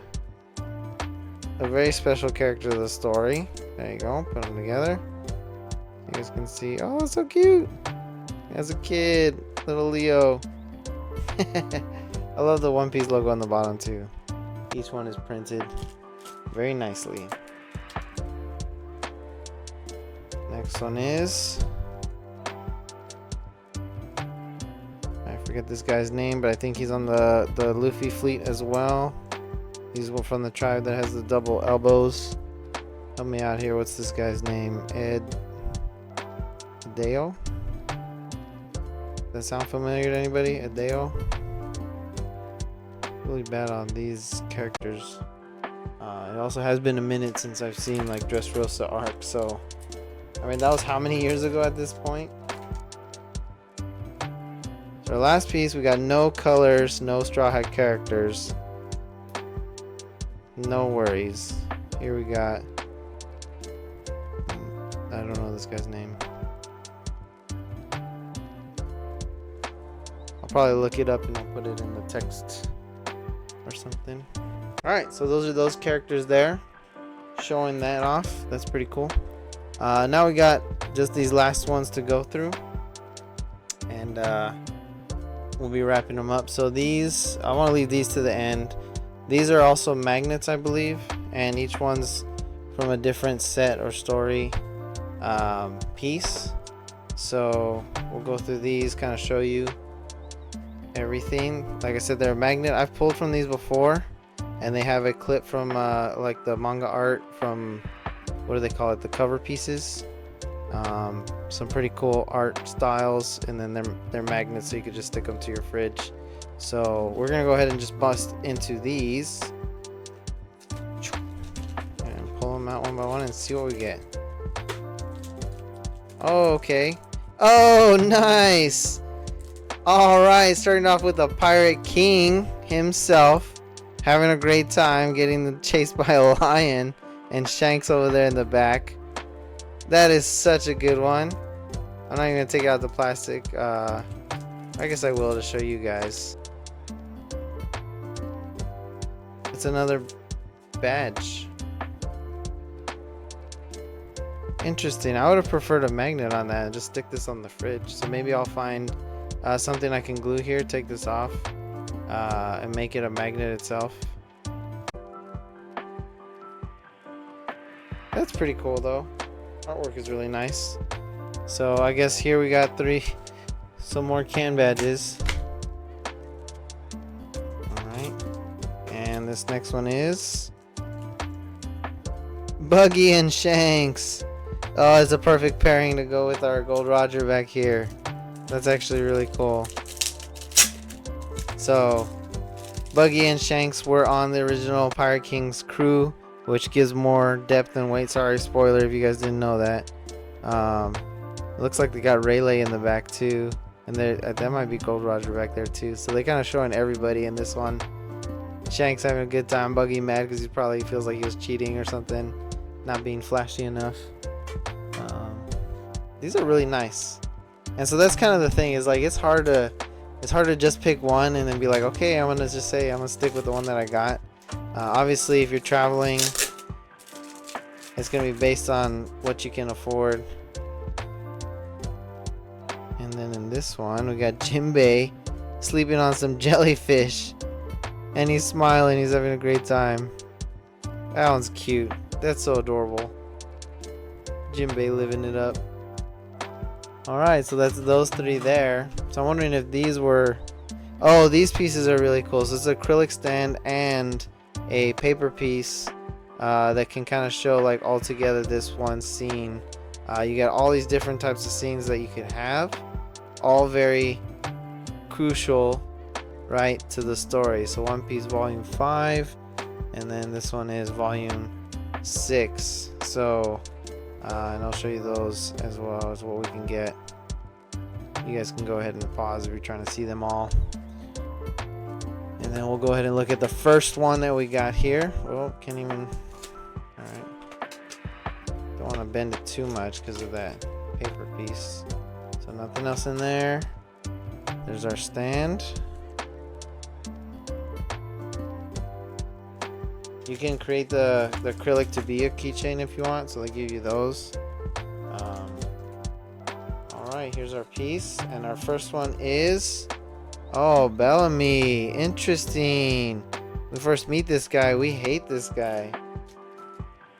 very special character of the story. There you go. Put them together. You guys can see. Oh, so cute. As a kid, little Leo. I love the One Piece logo on the bottom too. Each one is printed very nicely. Next one is, I forget this guy's name, but I think he's on the Luffy fleet as well. He's from the tribe that has the double elbows. Help me out here. What's this guy's name? Edeo? Does that sound familiar to anybody? Edeo? Really bad on these characters. It also has been a minute since I've seen like Dressrosa arc, so I mean that was how many years ago at this point? So our last piece, we got no colors, no Straw Hat characters. No worries. Here we got, I don't know this guy's name. I'll probably look it up and I'll put it in the text or something. Alright, so those are those characters there, showing that off. That's pretty cool. Now we got just these last ones to go through, and we'll be wrapping them up. So these, I want to leave these to the end. These are also magnets, I believe, and each one's from a different set or story piece. So we'll go through these, kind of show you everything. Like I said, they're a magnet. I've pulled from these before, and they have a clip from like the manga art from, what do they call it, the cover pieces. Some pretty cool art styles, and then they're magnets, so you could just stick them to your fridge. So we're gonna go ahead and just bust into these and pull them out one by one and see what we get. Oh, okay. Oh, nice. Alright, starting off with the Pirate King himself, having a great time getting chased by a lion, and Shanks over there in the back. That is such a good one. I'm not even going to take out the plastic. I guess I will to show you guys. It's another badge. Interesting. I would have preferred a magnet on that and just stick this on the fridge. So maybe I'll find something I can glue here, take this off, and make it a magnet itself. That's pretty cool though. Artwork is really nice. So I guess here we got some more can badges. Alright. And this next one is Buggy and Shanks. Oh, it's a perfect pairing to go with our Gold Roger back here. That's actually really cool. So, Buggy and Shanks were on the original Pirate King's crew, which gives more depth and weight. Sorry, spoiler if you guys didn't know that. It looks like they got Rayleigh in the back too, and that might be Gold Roger back there too. So they kind of showing everybody in this one. Shanks having a good time. Buggy mad because he probably feels like he was cheating or something, not being flashy enough. These are really nice. And so that's kind of the thing, is like it's hard to just pick one and then be like, okay, I'm gonna stick with the one that I got. Obviously if you're traveling, it's gonna be based on what you can afford. And then in this one we got Jimbei sleeping on some jellyfish, and he's smiling, he's having a great time. That one's cute. That's so adorable. Jinbei living it up. Alright, so that's those three there. So I'm wondering if these were... Oh, these pieces are really cool. So it's an acrylic stand and a paper piece that can kind of show like all together this one scene. You got all these different types of scenes that you could have. All very crucial, right, to the story. So One Piece Volume 5. And then this one is Volume 6. So... and I'll show you those as well as what we can get. You guys can go ahead and pause if you're trying to see them all. And then we'll go ahead and look at the first one that we got here. Oh, can't even... Alright. Don't want to bend it too much because of that paper piece. So nothing else in there. There's our stand. You can create the acrylic to be a keychain if you want, so they give you those. Alright, here's our piece, and our first one is... Oh, Bellamy. Interesting. We first meet this guy. We hate this guy.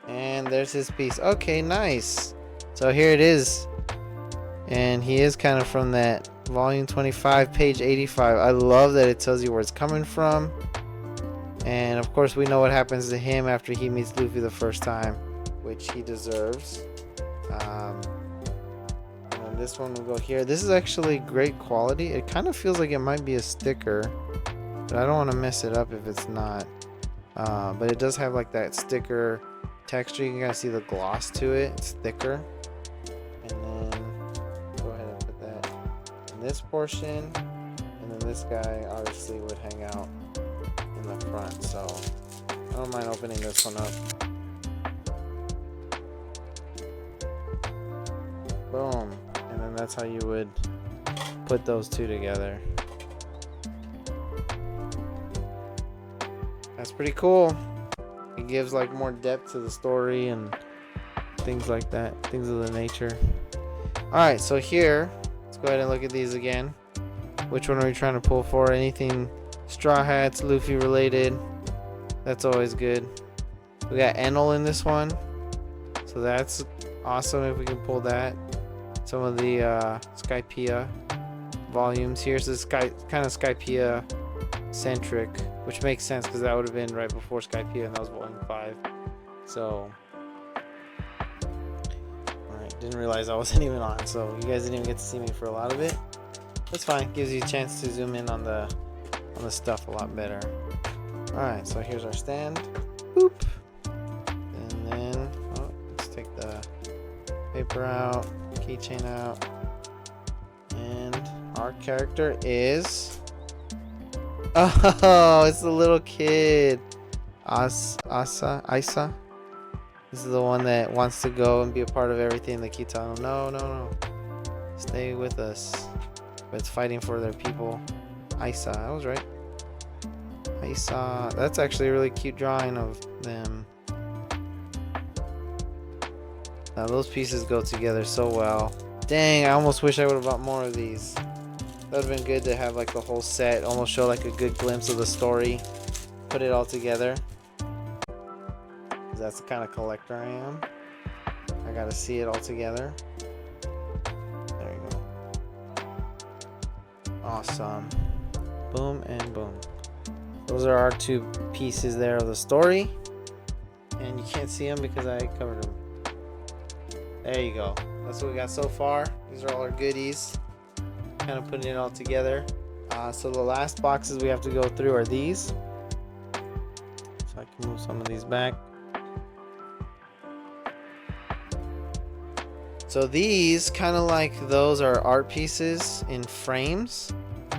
And there's his piece. Okay, nice. So here it is. And he is kind of from that volume 25, page 85. I love that it tells you where it's coming from. And of course we know what happens to him after he meets Luffy the first time, which he deserves. And this one will go here. This is actually great quality. It kind of feels like it might be a sticker, but I don't want to mess it up if it's not. But it does have like that sticker texture. You can kind of see the gloss to it. It's thicker. And then go ahead and put that in this portion. And then this guy obviously would hang out in the front, so I don't mind opening this one up. Boom. And then that's how you would put those two together. That's pretty cool. It gives like more depth to the story and things like that, things of the nature. Alright, so here, let's go ahead and look at these again. Which one are we trying to pull for? Anything Straw Hats, Luffy related. That's always good. We got Enel in this one, so that's awesome if we can pull that. Some of the Skypiea volumes. Here's this kind of Skypiea centric, which makes sense because that would have been right before Skypiea, and that was volume 5. So, alright, didn't realize I wasn't even on, so you guys didn't even get to see me for a lot of it. That's fine. Gives you a chance to zoom in on the stuff a lot better. Alright, so here's our stand. Boop. And then let's take the paper out, keychain out, and our character is... Oh, it's the little kid. Isa. This is the one that wants to go and be a part of everything. They keep telling him, no. Stay with us. But it's fighting for their people. Isa, I was right. Isa. That's actually a really cute drawing of them. Now those pieces go together so well. Dang, I almost wish I would have bought more of these. That would have been good to have like the whole set, almost show like a good glimpse of the story. Put it all together. That's the kind of collector I am. I gotta see it all together. There you go. Awesome. Boom and boom. Those are our two pieces there of the story. And you can't see them because I covered them. There you go. That's what we got so far. These are all our goodies. Kind of putting it all together. So the last boxes we have to go through are these. So I can move some of these back. So these, kind of like those, are art pieces in frames.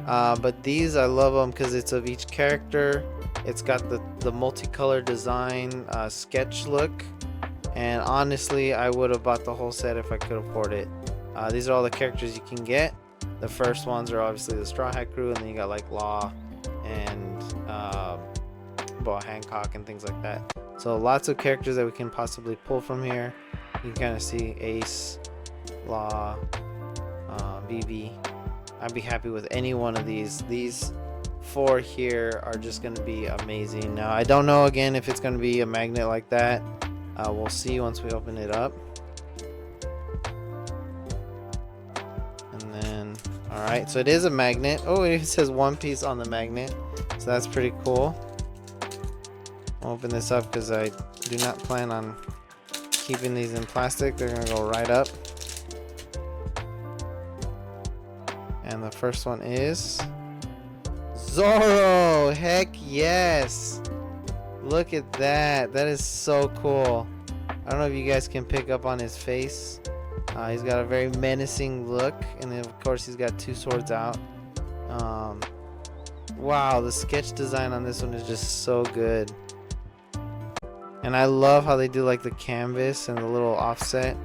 But these, I love them because it's of each character. It's got the multicolored design sketch look. And honestly, I would have bought the whole set if I could afford it. These are all the characters you can get. The first ones are obviously the Straw Hat crew, and then you got like Law and Hancock and things like that. So lots of characters that we can possibly pull from here. You can kind of see Ace, Law, Vivi. I'd be happy with any one of these. These four here are just going to be amazing. Now, I don't know again if it's going to be a magnet like that. We'll see once we open it up. And then, alright, so it is a magnet. Oh, it says One Piece on the magnet. So that's pretty cool. I'll open this up because I do not plan on keeping these in plastic. They're going to go right up. And the first one is Zoro. Heck yes. Look at that. That is so cool. I don't know if you guys can pick up on his face. He's got a very menacing look. And then of course he's got two swords out. Wow, the sketch design on this one is just so good. And I love how they do like the canvas and the little offset.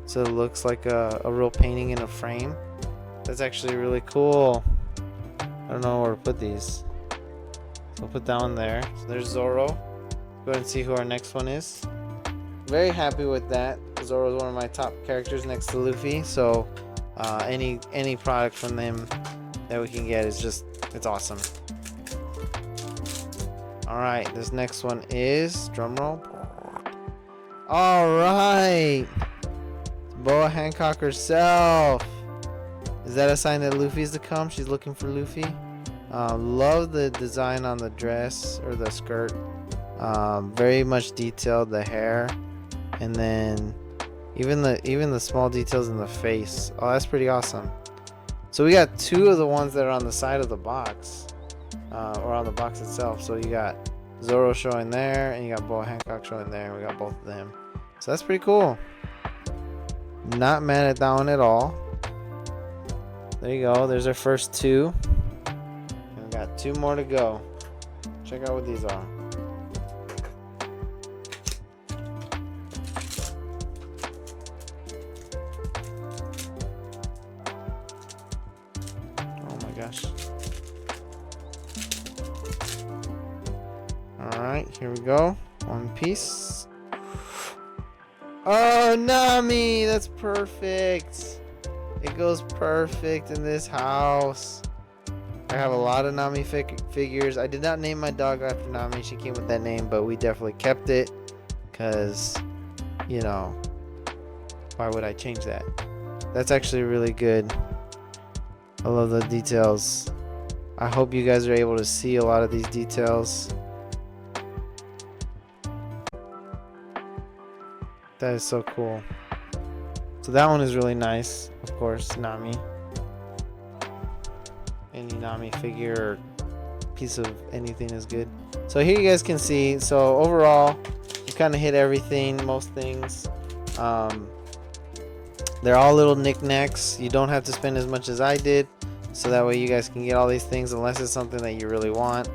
So it looks like a real painting in a frame. That's actually really cool. I don't know where to put these. So I'll put that one there. So there's Zoro. Go ahead and see who our next one is. Very happy with that. Zoro is one of my top characters next to Luffy. So any product from them that we can get is just, it's awesome. Alright, this next one is, drumroll. Alright. Boa Hancock herself. Is that a sign that Luffy's to come? She's looking for Luffy. Love the design on the dress or the skirt. Very much detailed, the hair, and then even the small details in the face. Oh, that's pretty awesome. So we got two of the ones that are on the side of the box, or on the box itself. So you got Zoro showing there, and you got Boa Hancock showing there. And we got both of them. So that's pretty cool. Not mad at that one at all. There you go. There's our first two. And we got two more to go. Check out what these are. Oh my gosh. Alright, here we go. One Piece. Oh, Nami! That's perfect. It goes perfect in this house. I have a lot of Nami figures. I did not name my dog after Nami. She came with that name, but we definitely kept it. Because, you know, why would I change that? That's actually really good. I love the details. I hope you guys are able to see a lot of these details. That is so cool. So that one is really nice. Of course, Nami. Any Nami figure or piece of anything is good. So here you guys can see. So overall, we kind of hit everything, most things. They're all little knickknacks. You don't have to spend as much as I did. So that way you guys can get all these things unless it's something that you really want.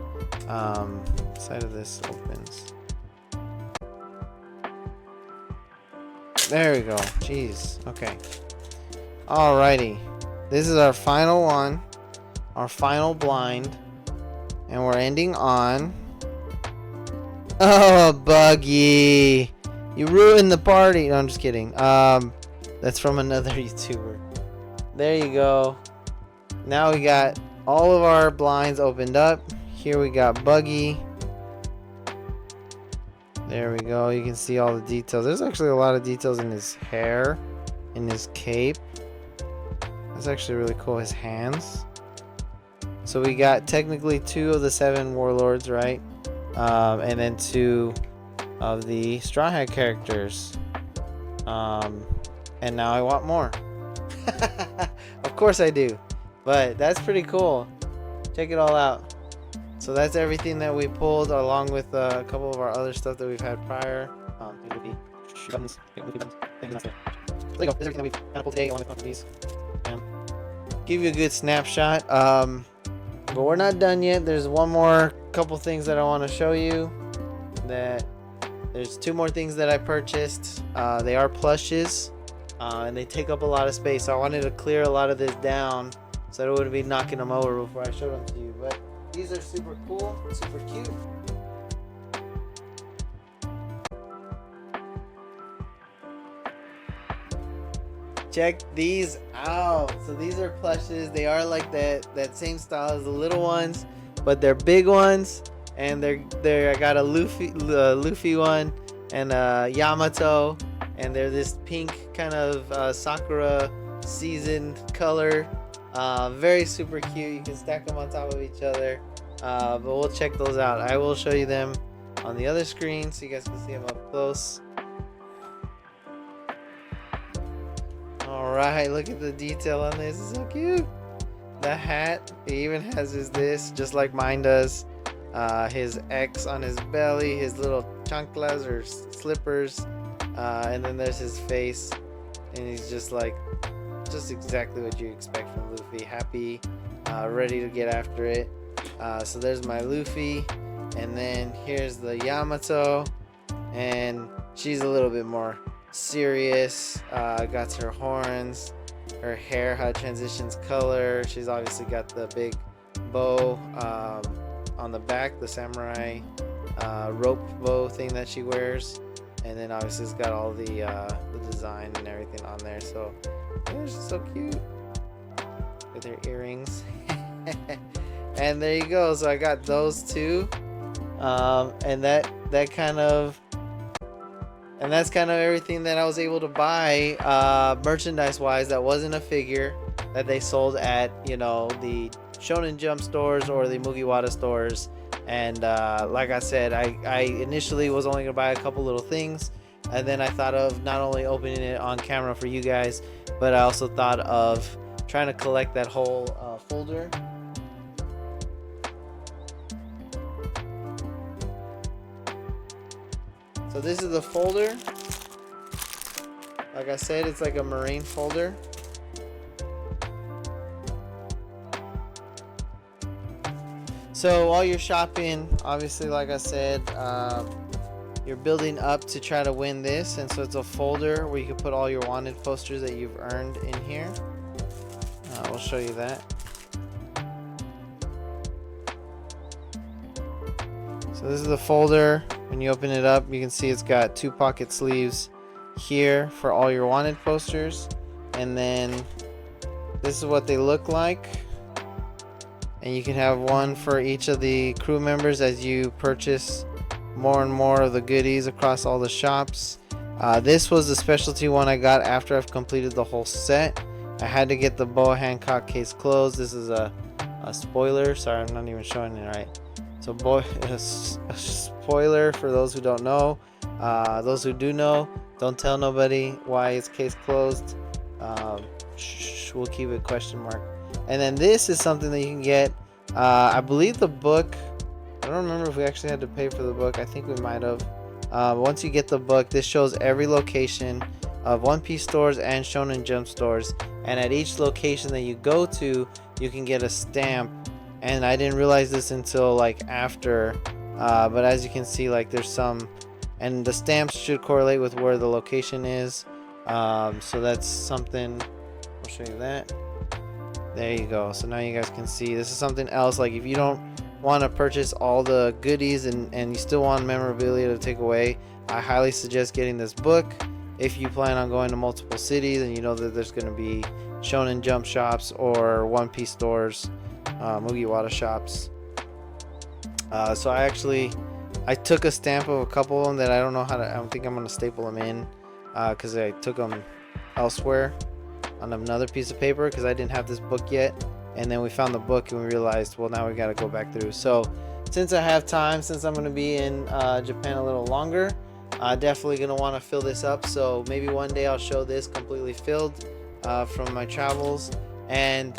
Side of this opens. There we go. Jeez. Okay. Alrighty. This is our final one. Our final blind. And we're ending on... Oh, Buggy. You ruined the party. No, I'm just kidding. That's from another YouTuber. There you go. Now we got all of our blinds opened up. Here we got Buggy. There we go. You can see all the details. There's actually a lot of details in his hair, in his cape. That's actually really cool. His hands. So we got technically 2 of the 7 warlords, right? And then 2 of the Straw Hat characters. And now I want more. Of course I do. But that's pretty cool. Check it all out. So that's everything that we pulled, along with a couple of our other stuff that we've had prior. Buttons. There you go. This is everything that we've kind of pulled today, along with these. Give you a good snapshot. But we're not done yet. There's one more couple things that I want to show you. There's 2 more things that I purchased. They are plushes, and they take up a lot of space. So I wanted to clear a lot of this down so that I wouldn't be knocking them over before I showed them to you. But these are super cool, super cute. Check these out. So these are plushes. They are like that same style as the little ones. but they're big ones, and they're I got a Luffy one, and a Yamato, and they're this pink kind of Sakura seasoned color. Very super cute. You can stack them on top of each other. But we'll check those out. I will show you them on the other screen so you guys can see them up close. Alright, look at the detail on this. It's so cute. The hat, he even has this just like mine does. His X on his belly, his little chanclas or slippers, and then there's his face, and he's just exactly what you expect from Luffy. Happy, ready to get after it. So there's my Luffy, and then here's the Yamato, and she's a little bit more serious. Got her horns, her hair, how it transitions color. She's obviously got the big bow on the back, the samurai rope bow thing that she wears, and then obviously it's got all the design and everything on there. So yeah, she's so cute with her earrings. And there you go. So I got those two, and that's kind of everything that I was able to buy merchandise wise that wasn't a figure that they sold at, you know, the Shonen Jump stores or the Mugiwara stores. And like I said, I initially was only gonna buy a couple little things, and then I thought of not only opening it on camera for you guys, but I also thought of trying to collect that whole folder. So this is the folder. Like I said, it's like a marine folder. So while you're shopping, obviously, like I said, you're building up to try to win this, and so it's a folder where you can put all your wanted posters that you've earned in here. We'll show you that. So this is the folder. When you open it up, you can see it's got 2 pocket sleeves here for all your wanted posters, and then this is what they look like. And you can have one for each of the crew members as you purchase more and more of the goodies across all the shops. This was the specialty one I got after I've completed the whole set. I had to get the Boa Hancock case closed. This is a spoiler. Sorry, I'm not even showing it right. So a spoiler for those who don't know. Those who do know, don't tell nobody why it's case closed. We'll keep it question mark. And then this is something that you can get. I believe the book, I don't remember if we actually had to pay for the book. I think we might have. Once you get the book, this shows every location of One Piece stores and Shonen Jump stores. And at each location that you go to, you can get a stamp. And I didn't realize this until like after. But as you can see, like there's some, and the stamps should correlate with where the location is. So that's something. I'll show you that. There you go. So now you guys can see this is something else. Like if you don't want to purchase all the goodies and you still want memorabilia to take away, I highly suggest getting this book. If you plan on going to multiple cities and you know that there's going to be Shonen Jump shops or One Piece stores, Mugiwara shops. So I took a stamp of a couple of them that I don't know how to, I don't think I'm going to staple them in because I took them elsewhere on another piece of paper because I didn't have this book yet. And then we found the book and we realized, well, now we got to go back through. So since I have time, since I'm going to be in Japan a little longer, definitely going to want to fill this up. So maybe one day I'll show this completely filled from my travels. And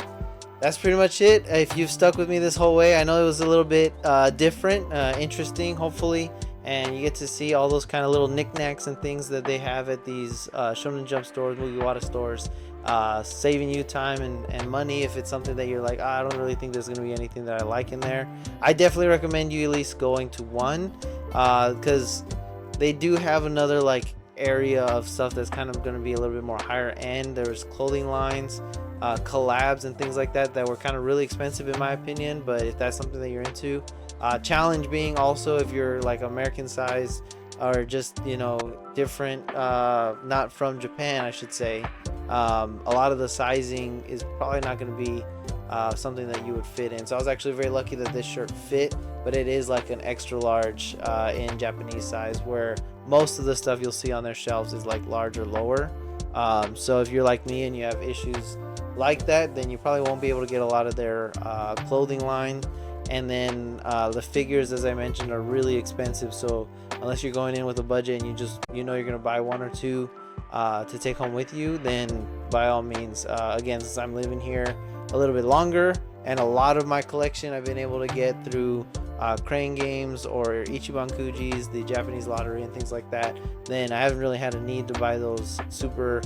that's pretty much it. If you've stuck with me this whole way, I know it was a little bit different, interesting, hopefully. And you get to see all those kind of little knickknacks and things that they have at these Shonen Jump stores, Mugiwara stores, saving you time and money if it's something that you're like, I don't really think there's going to be anything that I like in there. I definitely recommend you at least going to one because they do have another like area of stuff that's kind of going to be a little bit more higher end. There's clothing lines, collabs and things like that that were kind of really expensive in my opinion, but if that's something that you're into, challenge being also if you're like American size or just, you know, different, not from Japan, I should say. A lot of the sizing is probably not going to be something that you would fit in. So I was actually very lucky that this shirt fit, but it is like an extra large in Japanese size, where most of the stuff you'll see on their shelves is like large or lower. So if you're like me and you have issues like that, then you probably won't be able to get a lot of their clothing line. And then the figures, as I mentioned, are really expensive. So unless you're going in with a budget and you're gonna buy one or two to take home with you, then by all means, again, since I'm living here a little bit longer, and a lot of my collection I've been able to get through Crane Games or Ichiban Kujis, the Japanese lottery, and things like that, then I haven't really had a need to buy those super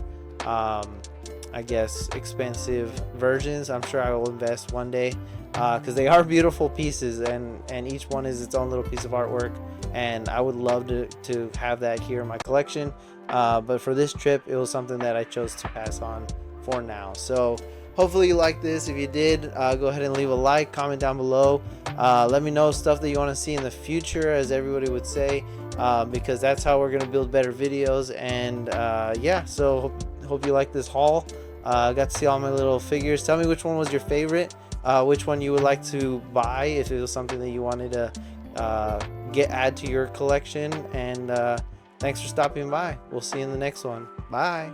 I guess expensive versions. I'm sure I will invest one day, because they are beautiful pieces, and each one is its own little piece of artwork, and I would love to have that here in my collection. But for this trip, it was something that I chose to pass on for now. So hopefully you like this. If you did, go ahead and leave a like, comment down below. Let me know stuff that you want to see in the future, as everybody would say, because that's how we're going to build better videos. And yeah, so hope you like this haul. I got to see all my little figures. Tell me which one was your favorite, which one you would like to buy if it was something that you wanted to add to your collection. And thanks for stopping by. We'll see you in the next one. Bye.